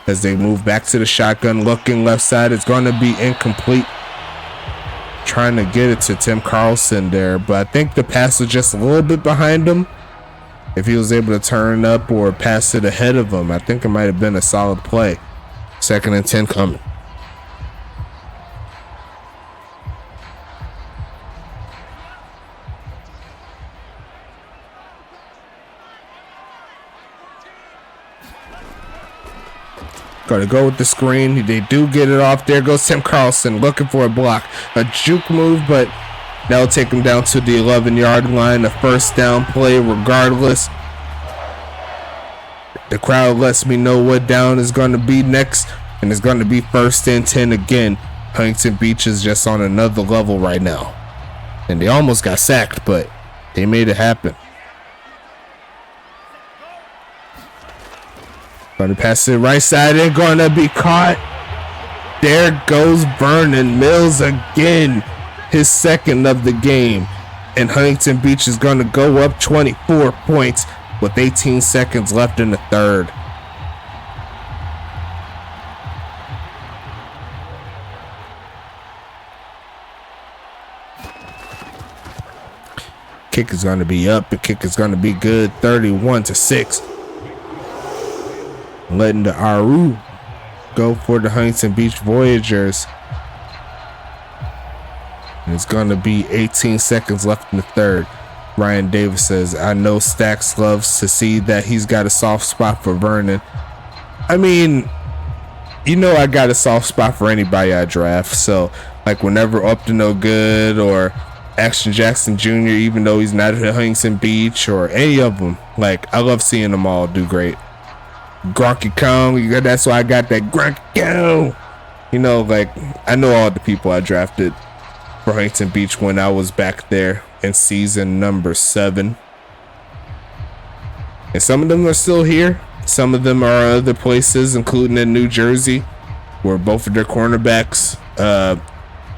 as they move back to the shotgun, looking left side. It's going to be incomplete. Trying to get it to Tim Carlson there, but I think the pass was just a little bit behind him. If he was able to turn up or pass it ahead of him, I think it might have been a solid play. 2nd and 10 coming. Going to go with the screen. They do get it off. There goes Tim Carlson looking for a block. A juke move, but that'll take him down to the 11-yard line. A 1st down play regardless. The crowd lets me know what down is going to be next, and it's going to be 1st and 10 again. Huntington Beach is just on another level right now. And they almost got sacked, but they made it happen. Going to pass it right side and going to be caught. There goes Vernon Mills again, his 2nd of the game. And Huntington Beach is going to go up 24 points with 18 seconds left in the 3rd. Kick is going to be up. The kick is going to be good. 31-6. Letting the Aru go for the Huntington Beach Voyagers. And it's going to be 18 seconds left in the 3rd. Ryan Davis says, I know Stacks loves to see that he's got a soft spot for Vernon. I mean, you know I got a soft spot for anybody I draft. So like whenever Up to No Good or Action Jackson Jr., even though he's not at Huntington Beach, or any of them. Like, I love seeing them all do great. Gronky Kong, that's why I got that Gronky Kong. You know, like, I know all the people I drafted for Huntington Beach when I was back there in season number 7. And some of them are still here. Some of them are other places, including in New Jersey, where both of their cornerbacks,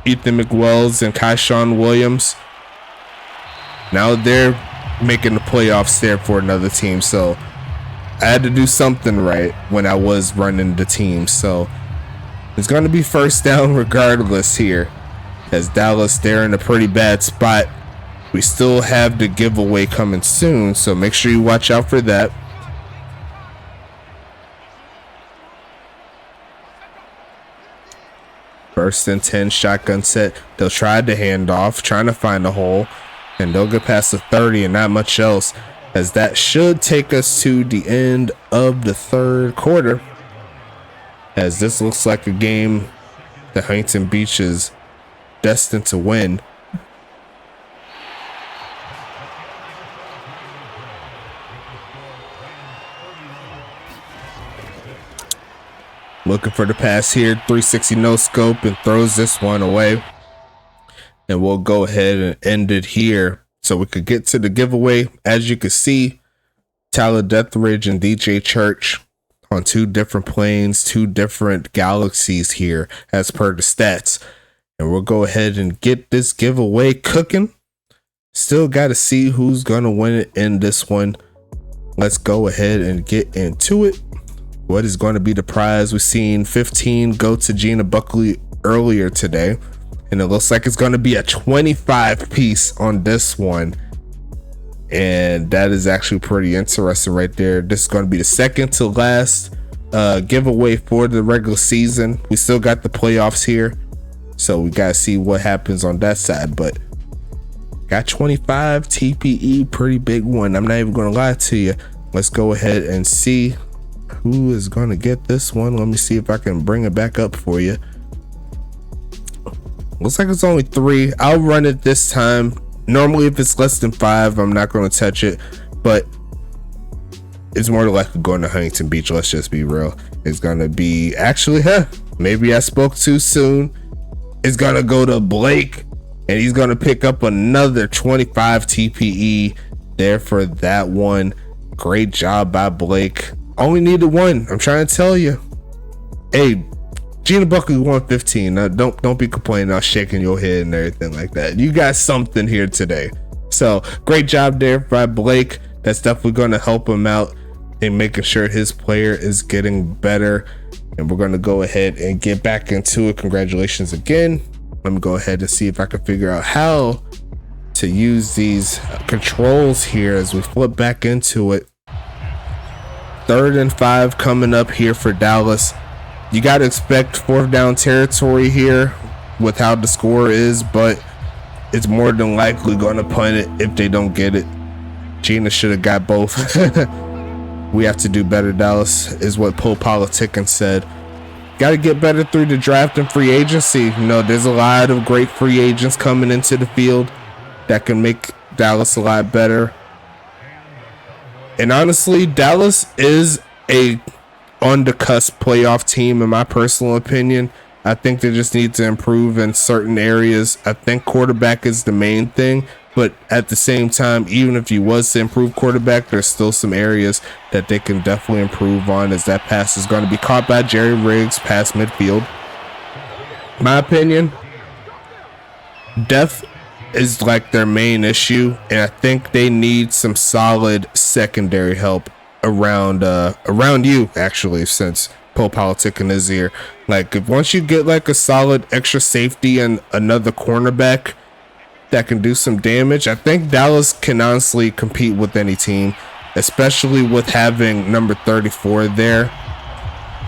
Ethan McWells and Kyshawn Williams, now they're making the playoffs there for another team. So I had to do something right when I was running the team. So it's going to be first down regardless here, as Dallas, they're in a pretty bad spot. We still have the giveaway coming soon, so make sure you watch out for that. First and 10, shotgun set. They'll try the handoff, trying to find a hole, and they'll get past the 30 and not much else, as that should take us to the end of the third quarter, as this looks like a game that Huntington Beach is destined to win. Looking for the pass here, 360 no scope, and throws this one away. And we'll go ahead and end it here so we could get to the giveaway. As you can see, Tyler Deathridge and DJ Church on 2 different planes, 2 different galaxies here as per the stats. And we'll go ahead and get this giveaway cooking. Still got to see who's going to win it in this one. Let's go ahead and get into it. What is going to be the prize? We've seen 15 go to Gina Buckley earlier today, and it looks like it's going to be a 25 piece on this one, and that is actually pretty interesting right there. This is going to be the second to last giveaway for the regular season. We still got the playoffs here, so we got to see what happens on that side, but got 25 TPE, pretty big one. I'm not even going to lie to you. Let's go ahead and see who is going to get this one. Let me see if I can bring it back up for you. Looks like it's only 3. I'll run it this time. Normally, if it's less than 5, I'm not going to touch it, but it's more likely going to Huntington Beach. Let's just be real. It's going to be, actually, maybe I spoke too soon. It's going to go to Blake, and he's going to pick up another 25 TPE there for that one. Great job by Blake. Only needed 1. I'm trying to tell you. Hey, Gina Buckley won 15. Now, don't be complaining. I'm shaking your head and everything like that. You got something here today. So great job there by Blake. That's definitely going to help him out in making sure his player is getting better. And we're going to go ahead and get back into it. Congratulations again. Let me go ahead and see if I can figure out how to use these controls here as we flip back into it. 3rd and 5 coming up here for Dallas. You got to expect 4th down territory here with how the score is, but it's more than likely going to punt it if they don't get it. Gina should have got both. We have to do better, Dallas, is what Poe Politicking said. Got to get better through the draft and free agency. You know, there's a lot of great free agents coming into the field that can make Dallas a lot better. And honestly, Dallas is a on the cusp playoff team in my personal opinion. I think they just need to improve in certain areas. I think quarterback is the main thing, but at the same time, even if you was to improve quarterback, there's still some areas that they can definitely improve on, as that pass is going to be caught by Jerry Riggs past midfield. My opinion, depth is like their main issue, and I think they need some solid secondary help around you, actually, since Poe Politicking is here. Like, if once you get like a solid extra safety and another cornerback that can do some damage, I think Dallas can honestly compete with any team, especially with having number 34 there.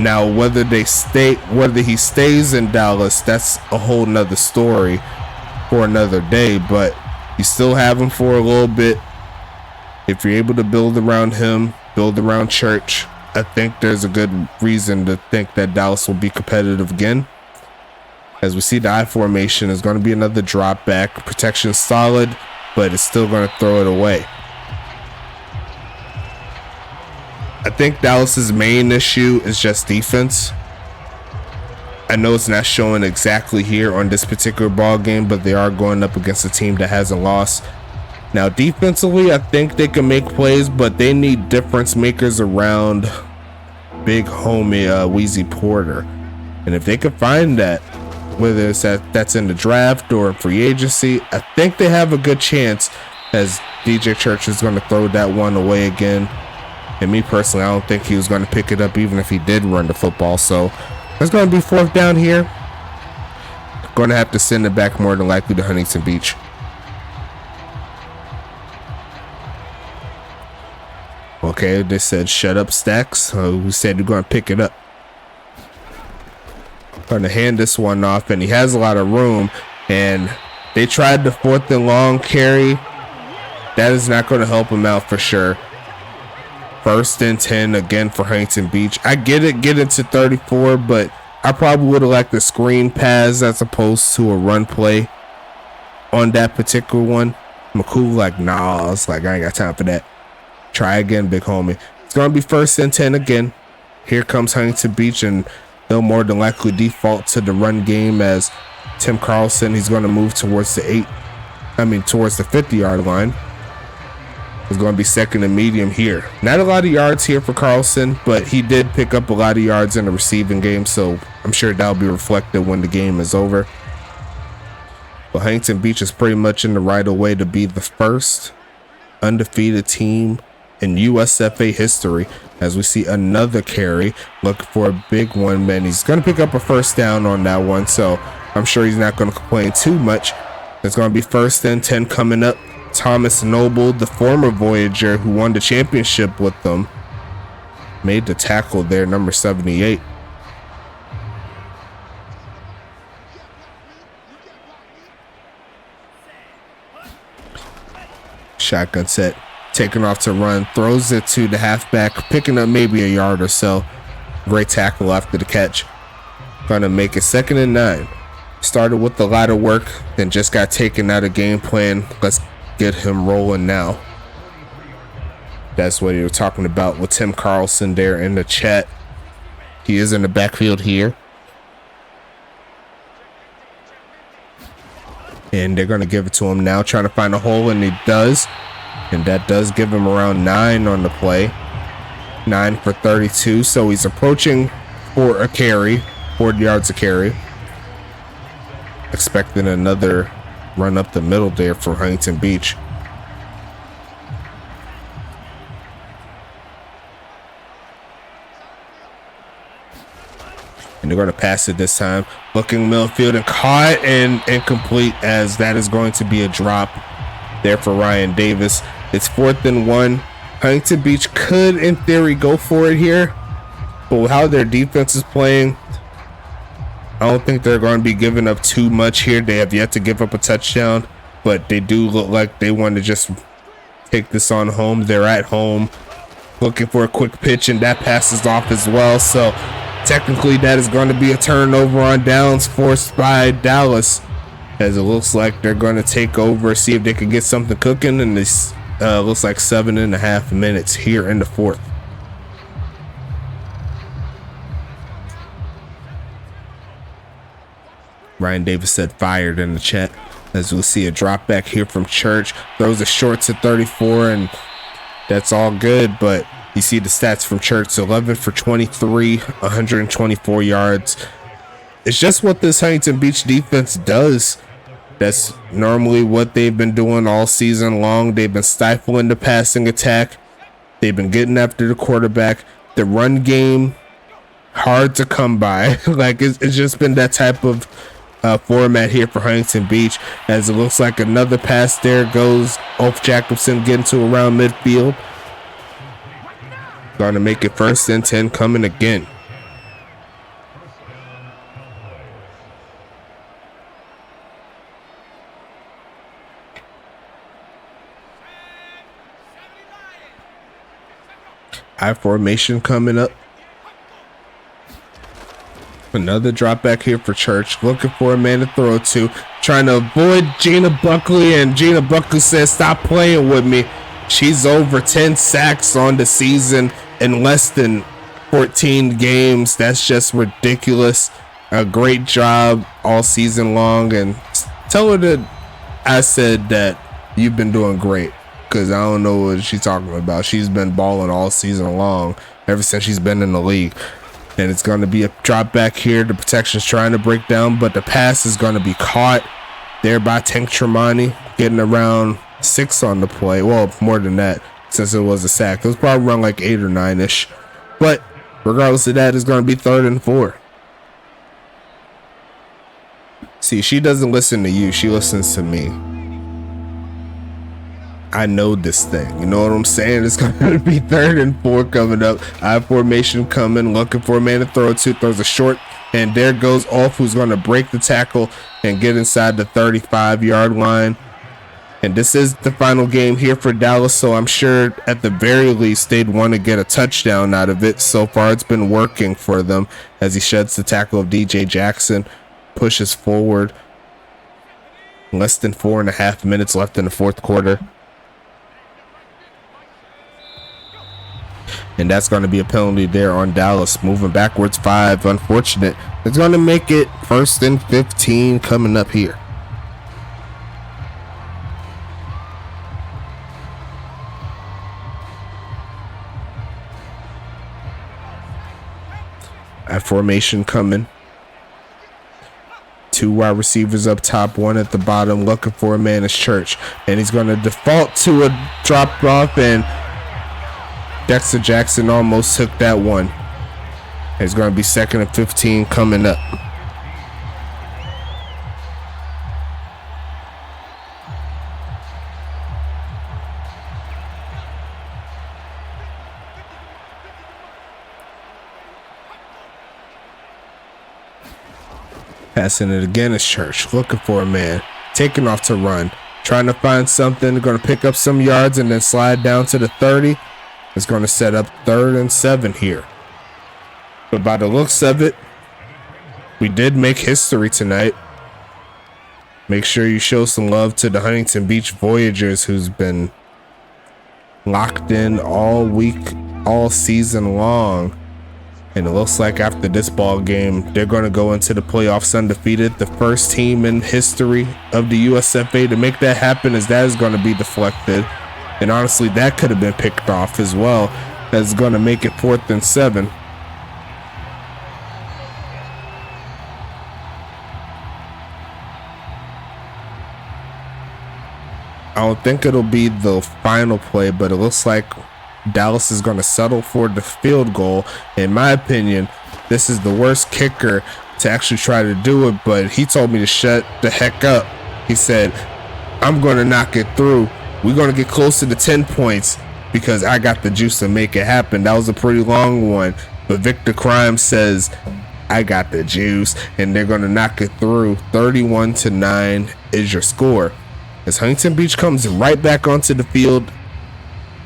Now, whether he stays in Dallas, that's a whole nother story for another day, but you still have him for a little bit. If you're able to build around him, build around Church, I think there's a good reason to think that Dallas will be competitive again. As we see the I formation, is going to be another drop back. Protection solid, but it's still going to throw it away. I think Dallas's main issue is just defense. I know it's not showing exactly here on this particular ball game, but they are going up against a team that hasn't lost. Now, defensively, I think they can make plays, but they need difference makers around big homie Wheezy Porter. And if they can find that, whether it's that's in the draft or free agency, I think they have a good chance, as DJ Church is going to throw that one away again. And me personally, I don't think he was going to pick it up even if he did run the football. So it's going to be 4th down here. Going to have to send it back more than likely to Huntington Beach. Okay, they said shut up, Stacks. Who said you're going to pick it up? Going to hand this one off, and he has a lot of room. And they tried the 4th and long carry. That is not going to help him out for sure. 1st and 10 again for Huntington Beach. I get it, get into 34, but I probably would have liked the screen pass as opposed to a run play on that particular one. McCool like, nah, it's like I ain't got time for that. Try again, big homie. It's gonna be 1st and 10 again. Here comes Huntington Beach, and they'll more than likely default to the run game as Tim Carlson, he's gonna move towards the towards the 50-yard line. It's going to be 2nd and medium here. Not a lot of yards here for Carlson, but he did pick up a lot of yards in the receiving game, so I'm sure that'll be reflected when the game is over. But Huntington Beach is pretty much in the right of way to be the first undefeated team in USFA history, as we see another carry. Looking for a big one, man. He's going to pick up a 1st down on that one, so I'm sure he's not going to complain too much. It's going to be 1st and 10 coming up. Thomas Noble, the former Voyager who won the championship with them, made the tackle there, number 78. Shotgun set, taking off to run, throws it to the halfback, picking up maybe a yard or so. Great tackle after the catch. Gonna make it 2nd and 9. Started with a lot of work, then just got taken out of game plan. Let's get him rolling now. That's what you were talking about with Tim Carlson there in the chat. He is in the backfield here. And they're going to give it to him now, trying to find a hole, and he does. And that does give him around 9 on the play. 9 for 32, so he's approaching for a carry, 40 yards a carry. Expecting another run up the middle there for Huntington Beach. And they're going to pass it this time. Looking midfield and caught and incomplete, as that is going to be a drop there for Ryan Davis. It's 4th and 1. Huntington Beach could, in theory, go for it here. But with how their defense is playing, I don't think they're going to be giving up too much here. They have yet to give up a touchdown, but they do look like they want to just take this on home. They're at home, looking for a quick pitch, and that passes off as well. So technically that is going to be a turnover on downs forced by Dallas, as it looks like they're going to take over, see if they can get something cooking. And this looks like 7.5 minutes here in the 4th. Ryan Davis said fired in the chat, as we'll see a drop back here from Church. Throws it short to 34, and that's all good. But you see the stats from Church: 11 for 23, 124 yards. It's just what this Huntington Beach defense does. That's normally what they've been doing all season long. They've been stifling the passing attack. They've been getting after the quarterback. The run game, hard to come by. Like it's just been that type of format here for Huntington Beach, as it looks like another pass there goes off Jacobson, getting to around midfield. Going to make it 1st and 10 coming again. I formation coming up. Another drop back here for Church, looking for a man to throw to, trying to avoid Gina Buckley, and Gina Buckley says, stop playing with me. She's over 10 sacks on the season in less than 14 games. That's just ridiculous. A great job all season long, and tell her that I said that you've been doing great, because I don't know what she's talking about. She's been balling all season long ever since she's been in the league. And it's going to be a drop back here. The protection's trying to break down, but the pass is going to be caught there by Tank Tremonti, getting around 6 on the play. Well, more than that, since it was a sack. It was probably around like 8 or 9-ish. But regardless of that, it's going to be 3rd and 4. See, she doesn't listen to you. She listens to me. I know this thing. You know what I'm saying? It's going to be 3rd and 4 coming up. I formation coming, looking for a man to throw to. Throws a short, and there goes Off, who's going to break the tackle and get inside the 35-yard line. And this is the final game here for Dallas, so I'm sure at the very least they'd want to get a touchdown out of it. So far, it's been working for them as he sheds the tackle of DJ Jackson, pushes forward. Less than 4.5 minutes left in the 4th quarter. And that's going to be a penalty there on Dallas. Moving backwards 5. Unfortunate. It's going to make it 1st and 15 coming up here. At formation coming. 2 wide receivers up top, 1 at the bottom, looking for a man is Church. And he's going to default to a drop off, and Dexter Jackson almost took that one. It's going to be 2nd and 15 coming up. Passing it again is Church, looking for a man, taking off to run, trying to find something, going to pick up some yards and then slide down to the 30. It's going to set up 3rd and 7 here. But by the looks of it, we did make history tonight. Make sure you show some love to the Huntington Beach Voyagers, who's been locked in all week, all season long. And it looks like after this ball game, they're going to go into the playoffs undefeated. The first team in history of the USFA to make that happen, as that is going to be deflected. And honestly, that could have been picked off as well. That's going to make it 4th and 7. I don't think it'll be the final play, but it looks like Dallas is going to settle for the field goal. In my opinion, this is the worst kicker to actually try to do it, but he told me to shut the heck up. He said, I'm going to knock it through. We're going to get closer to 10 points because I got the juice to make it happen. That was a pretty long one, but Victor Crime says, I got the juice, and they're going to knock it through. 31-9 is your score. As Huntington Beach comes right back onto the field,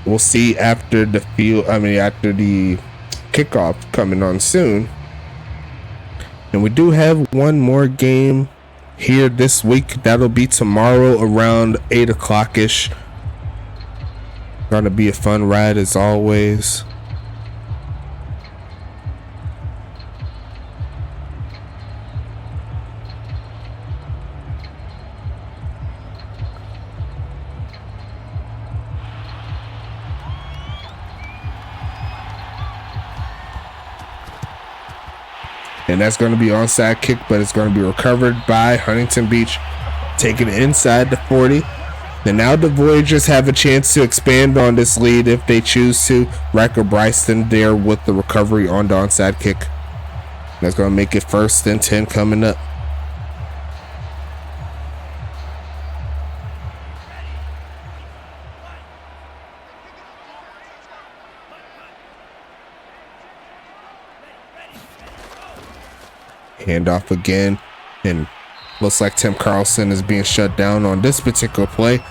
we'll see after the kickoff coming on soon. And we do have one more game here this week. That'll be tomorrow around 8 o'clock-ish. Gonna be a fun ride as always. And that's going to be onside kick, but it's going to be recovered by Huntington Beach, taking it inside the 40. And now the Voyagers have a chance to expand on this lead if they choose to. Riker Bryson there with the recovery on the onside kick. That's going to make it 1st and 10 coming up. Handoff again, and looks like Tim Carlson is being shut down on this particular play.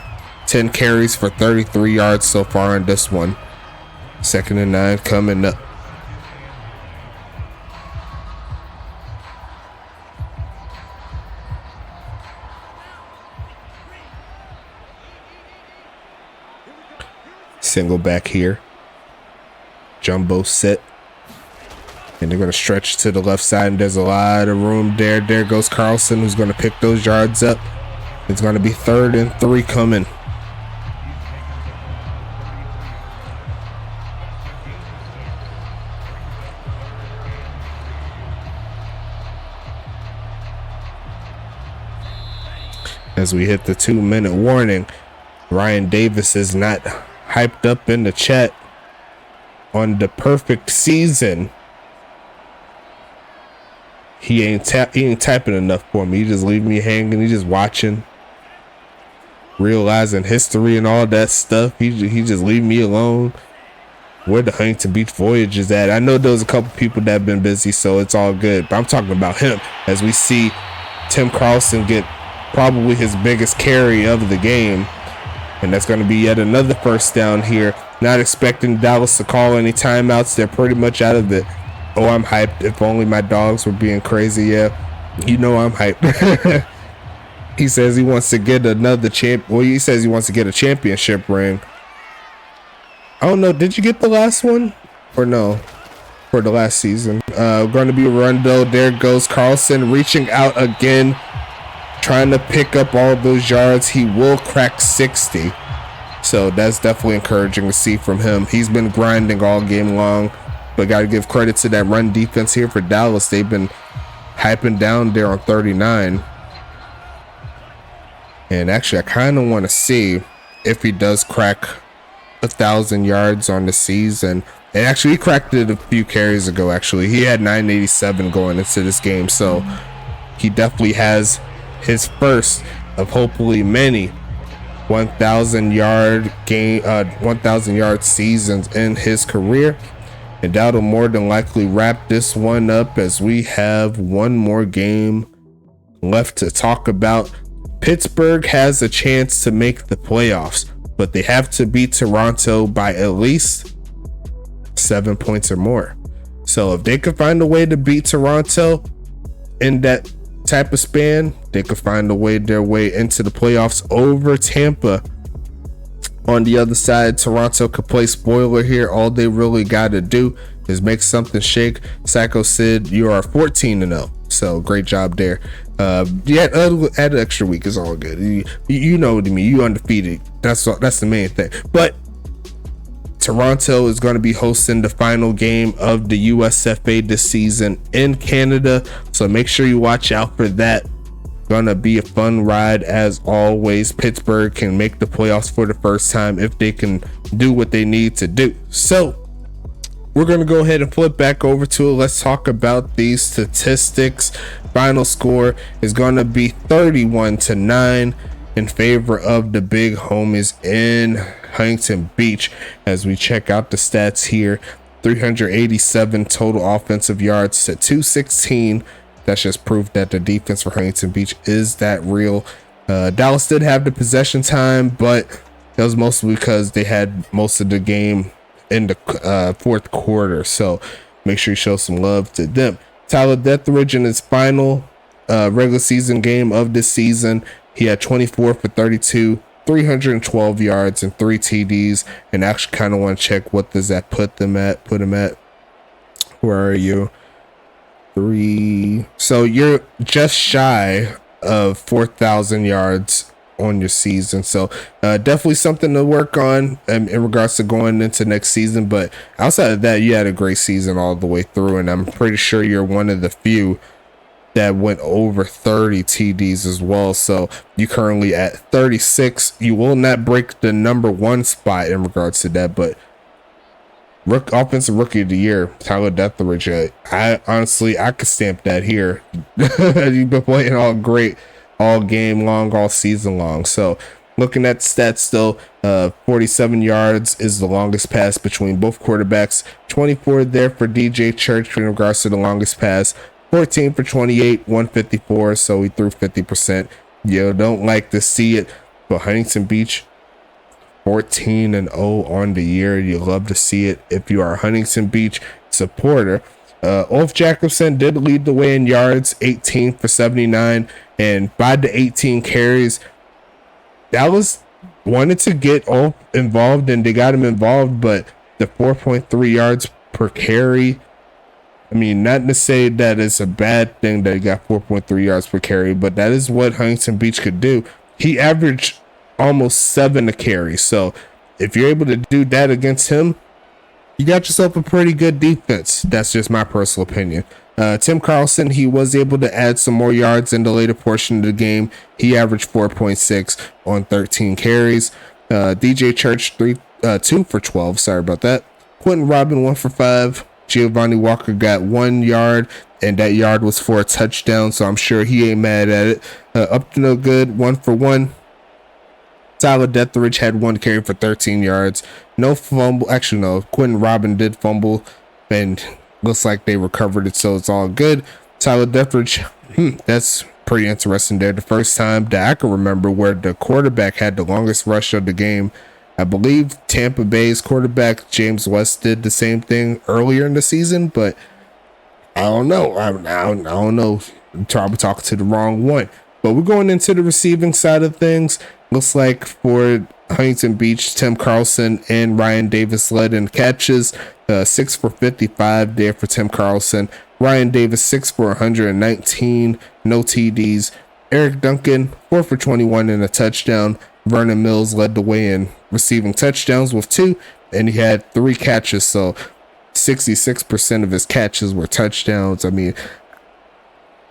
10 carries for 33 yards so far on this one. 2nd and 9 coming up. Single back here. Jumbo set. And they're going to stretch to the left side, and there's a lot of room there. There goes Carlson, who's going to pick those yards up. It's going to be 3rd and 3 coming. As we hit the 2-minute warning, Ryan Davis is not hyped up in the chat on the perfect season. He ain't typing enough for me. He just leave me hanging. He just watching, realizing history and all that stuff. He just leave me alone. Where the Huntington Beach Voyagers at? I know there was a couple people that have been busy, so it's all good. But I'm talking about him. As we see Tim Carlson get probably his biggest carry of the game, and that's going to be yet another first down here. Not expecting Dallas to call any timeouts. They're pretty much out of it. Oh, I'm hyped. If only my dogs were being crazy. Yeah, you know I'm hyped. He says he wants to get another he says he wants to get a championship ring. I don't know. Did you get the last one or no? For the last season. Going to be a run though. There goes Carlson reaching out again, trying to pick up all those yards. He will crack 60. So that's definitely encouraging to see from him. He's been grinding all game long. But got to give credit to that run defense here for Dallas. They've been hyping down there on 39. And actually, I kind of want to see if he does crack 1,000 yards on the season. And actually, he cracked it a few carries ago, actually. He had 987 going into this game. So he definitely has his first of hopefully many 1,000 yard seasons in his career. And that'll more than likely wrap this one up, as we have one more game left to talk about. Pittsburgh has a chance to make the playoffs, but they have to beat Toronto by at least 7 points or more. So if they could find a way to beat Toronto in that type of span, they could find their way into the playoffs over Tampa. On the other side, Toronto could play spoiler here. All they really got to do is make something shake. Psycho Sid, you are 14-0. So great job there. Yeah, add an extra week is all good. You know what I mean. You undefeated. That's the main thing. But Toronto is going to be hosting the final game of the USFA this season in Canada. So make sure you watch out for that. Gonna be a fun ride as always. Pittsburgh can make the playoffs for the first time if they can do what they need to do. So we're gonna go ahead and flip back over to it. Let's talk about these statistics. Final score is gonna be 31-9 in favor of the big homies in Huntington Beach. As we check out the stats here, 387 total offensive yards to 216. That's just proof that the defense for Huntington Beach is that real. Dallas did have the possession time, but that was mostly because they had most of the game in the fourth quarter. So make sure you show some love to them. Tyler Deathridge in his final regular season game of this season, he had 24 for 32, 312 yards and 3 TDs. And actually kind of want to check what does that put him at. Where are you? 3. So you're just shy of 4,000 yards on your season. So definitely something to work on in regards to going into next season. But outside of that, you had a great season all the way through. And I'm pretty sure you're one of the few that went over 30 TDs as well. So you currently at 36. You will not break the number 1 spot in regards to that, but offensive rookie of the year, Tyler Deathridge. I could stamp that here. You've been playing all great all game long, all season long. So looking at stats though, 47 yards is the longest pass between both quarterbacks. 24 there for DJ Church in regards to the longest pass. 14 for 28, 154. So he threw 50%. You don't like to see it, but Huntington Beach 14-0 on the year. You love to see it if you are a Huntington Beach supporter. Ulf Jacobson did lead the way in yards, 18 for 79, and by the 18 carries, that was wanted to get all involved, and they got him involved, but the 4.3 yards per carry, I mean, not to say that it's a bad thing that he got 4.3 yards per carry, but that is what Huntington Beach could do. He averaged almost 7 a carry. So if you're able to do that against him, you got yourself a pretty good defense. That's just my personal opinion. Tim Carlson, he was able to add some more yards in the later portion of the game. He averaged 4.6 on 13 carries. DJ Church, 2 for 12. Sorry about that. Quentin Robin, 1 for 5. Giovanni Walker got 1 yard, and that yard was for a touchdown, so I'm sure he ain't mad at it. Up to no good, 1 for 1. Tyler Detheridge had 1 carry for 13 yards. No fumble. Actually, no. Quentin Robin did fumble, and looks like they recovered it, so it's all good. Tyler Detheridge, that's pretty interesting there. The first time that I can remember where the quarterback had the longest rush of the game. I believe Tampa Bay's quarterback James West did the same thing earlier in the season, but I don't know. I don't know. I'm probably talking to the wrong one. But we're going into the receiving side of things. Looks like for Huntington Beach, Tim Carlson and Ryan Davis led in catches. 6 for 55 there for Tim Carlson. Ryan Davis, 6 for 119. No TDs. Eric Duncan, 4 for 21 and a touchdown. Vernon Mills led the way in receiving touchdowns with 2, and he had 3 catches, so 66% of his catches were touchdowns. I mean,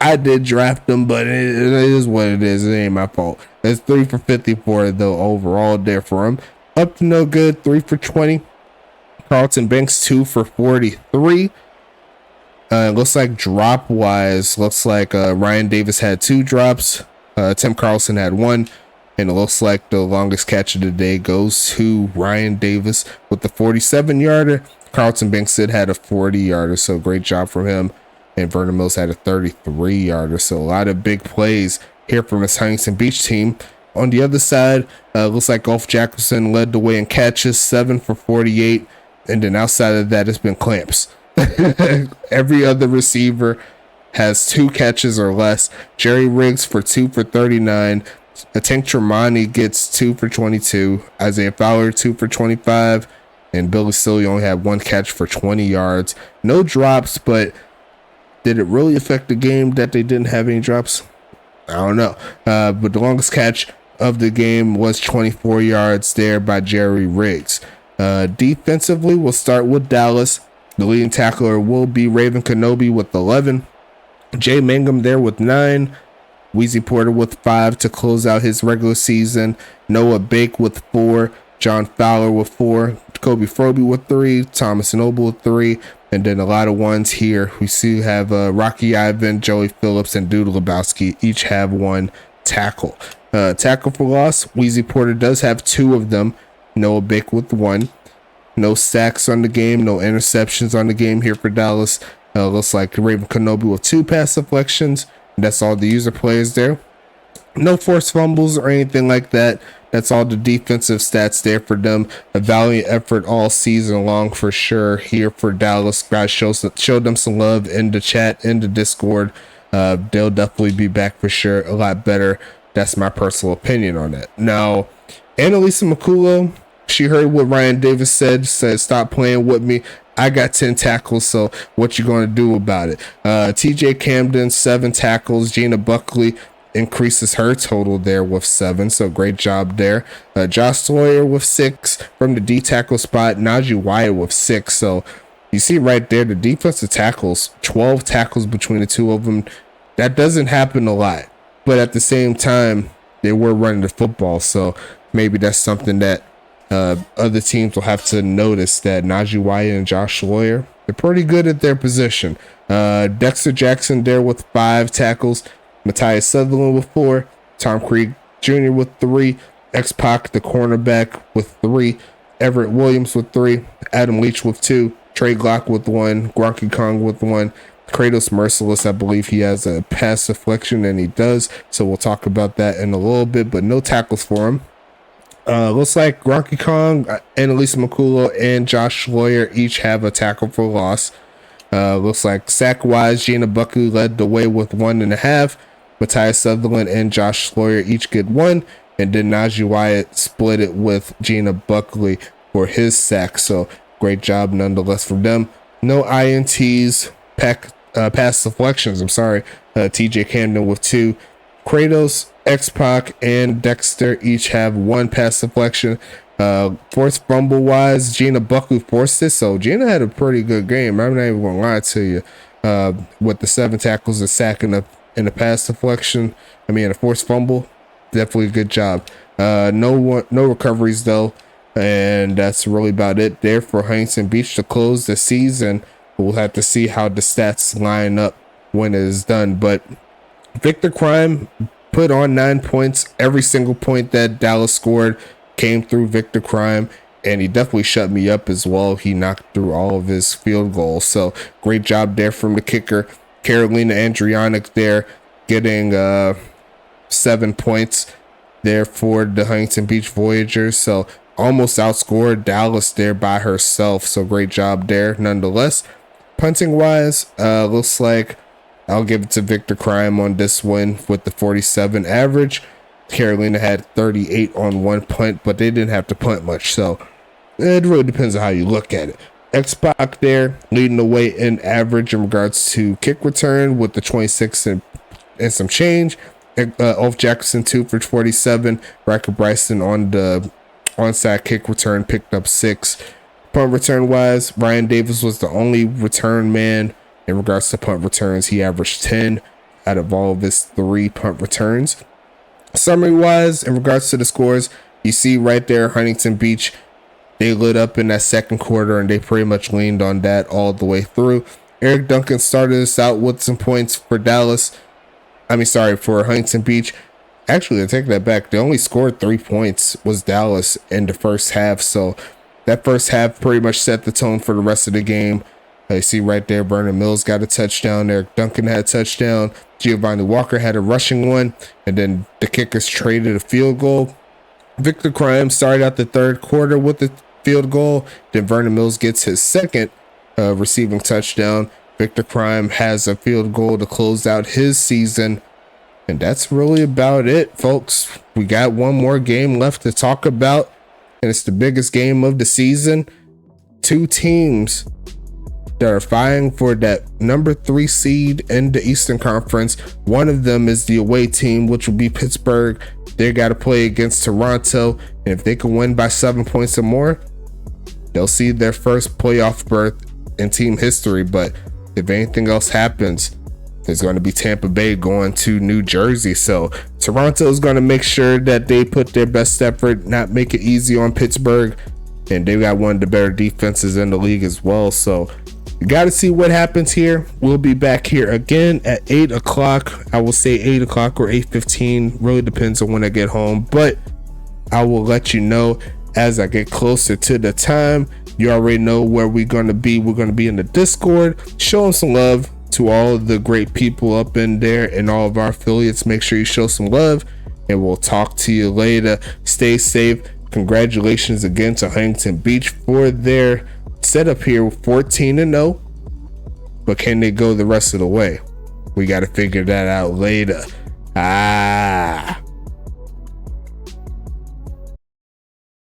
I did draft him, but it is what it is. It ain't my fault. It's 3 for 54 though overall there for him. Up to no good, 3 for 20. Carlton Banks, 2 for 43. Looks like drop wise, looks like Ryan Davis had 2 drops. Tim Carlson had 1. And it looks like the longest catch of the day goes to Ryan Davis with the 47-yarder. Carlton Banks had a 40-yarder, so great job from him. And Vernon Mills had a 33-yarder, so a lot of big plays here from his Huntington Beach team. On the other side, looks like Golf Jacobson led the way in catches, 7 for 48. And then outside of that, it's been clamps. Every other receiver has 2 catches or less. Jerry Riggs for 2 for 39. Tank Tremonti gets 2 for 22. Isaiah Fowler, 2 for 25. And Billy Silly only had 1 catch for 20 yards. No drops, but did it really affect the game that they didn't have any drops? I don't know. But the longest catch of the game was 24 yards there by Jerry Riggs. Defensively, we'll start with Dallas. The leading tackler will be Raven Kenobi with 11. Jay Mangum there with 9. Weezy Porter with 5 to close out his regular season. Noah Bake with 4. John Fowler with 4. Kobe Froby with 3. Thomas Noble with 3. And then a lot of ones here. We see have Rocky Ivan, Joey Phillips, and Dude Lebowski each have 1 tackle. Tackle for loss, Weezy Porter does have 2 of them. Noah Bake with 1. No sacks on the game. No interceptions on the game here for Dallas. Looks like Raven Kenobi with 2 pass deflections. That's all the user players there. No forced fumbles or anything like that. That's all the defensive stats there for them. A valiant effort all season long for sure here for Dallas. Guys, show them some love in the chat, in the Discord. They'll definitely be back for sure. A lot better. That's my personal opinion on that. Now, Annalisa Makulo, she heard what Ryan Davis said stop playing with me. I got 10 tackles, so what you going to do about it? TJ Camden, 7 tackles. Gina Buckley increases her total there with 7, so great job there. Josh Sawyer with 6 from the D tackle spot. Najee Wyatt with 6, so you see right there the defensive tackles, 12 tackles between the 2 of them. That doesn't happen a lot, but at the same time, they were running the football, so maybe that's something that other teams will have to notice, that Najee Wyatt and Josh Sawyer, they're pretty good at their position. Dexter Jackson there with 5 tackles. Matthias Sutherland with 4. Tom Creed Jr. with 3. X-Pac, the cornerback, with 3. Everett Williams with 3. Adam Leach with 2. Trey Glock with 1. Gronky Kong with 1. Kratos Merciless, I believe he has a pass deflection, and he does. So we'll talk about that in a little bit, but no tackles for him. Looks like Gronky Kong, Annalisa Makulo, and Josh Schloyer each have a tackle for loss. Looks like sack-wise, Gina Buckley led the way with 1.5. Matthias Sutherland and Josh Schloyer each get 1. and then Najee Wyatt split it with Gina Buckley for his sack. So great job nonetheless from them. No INTs, pass deflections. I'm sorry. TJ Camden with 2. Kratos, X-Pac, and Dexter each have 1 pass deflection. Forced fumble wise, Gina Buckley forced it. So Gina had a pretty good game. I'm not even gonna lie to you. With the 7 tackles, a sack, and a pass deflection. I mean, a forced fumble. Definitely a good job. No recoveries though, and that's really about it there for Huntington Beach to close the season. We'll have to see how the stats line up when it is done. But Victor Crime put on 9 points. Every single point that Dallas scored came through Victor Crime, and he definitely shut me up as well. He knocked through all of his field goals. So great job there from the kicker. Carolina Andrianic there getting 7 points there for the Huntington Beach Voyagers. So almost outscored Dallas there by herself. So great job there nonetheless. Punting wise, looks like I'll give it to Victor Crime on this one with the 47 average. Carolina had 38 on 1 punt, but they didn't have to punt much. So it really depends on how you look at it. X-Pac there leading the way in average in regards to kick return with the 26 and some change. Ulf Jackson 2 for 47. Riker Bryson on the onside kick return picked up 6. Punt return wise, Ryan Davis was the only return man in regards to punt returns. He averaged 10 out of all of his 3 punt returns. Summary wise, in regards to the scores, you see right there, Huntington Beach, they lit up in that second quarter and they pretty much leaned on that all the way through. Eric Duncan started us out with some points for for Huntington Beach. Actually, I take that back. They only scored 3 points was Dallas in the first half. So that first half pretty much set the tone for the rest of the game. You see right there, Vernon Mills got a touchdown. Eric Duncan had a touchdown. Giovanni Walker had a rushing one. And then the kickers traded a field goal. Victor Crime started out the third quarter with the field goal. Then Vernon Mills gets his second receiving touchdown. Victor Crime has a field goal to close out his season. And that's really about it, folks. We got one more game left to talk about. And it's the biggest game of the season. 2 teams that are vying for that number 3 seed in the Eastern Conference. One of them is the away team, which will be Pittsburgh. They got to play against Toronto. And if they can win by 7 points or more, they'll see their first playoff berth in team history. But if anything else happens, there's going to be Tampa Bay going to New Jersey. So Toronto is going to make sure that they put their best effort, not make it easy on Pittsburgh. And they got one of the better defenses in the league as well. So you got to see what happens here. We'll be back here again at 8 o'clock. I will say 8 o'clock or 8:15. Really depends on when I get home. But I will let you know as I get closer to the time. You already know where we're going to be. We're going to be in the Discord. Showing some love to all of the great people up in there and all of our affiliates. Make sure you show some love. And we'll talk to you later. Stay safe. Congratulations again to Huntington Beach for their setup here, 14-0. But can they go the rest of the way? We got to figure that out later.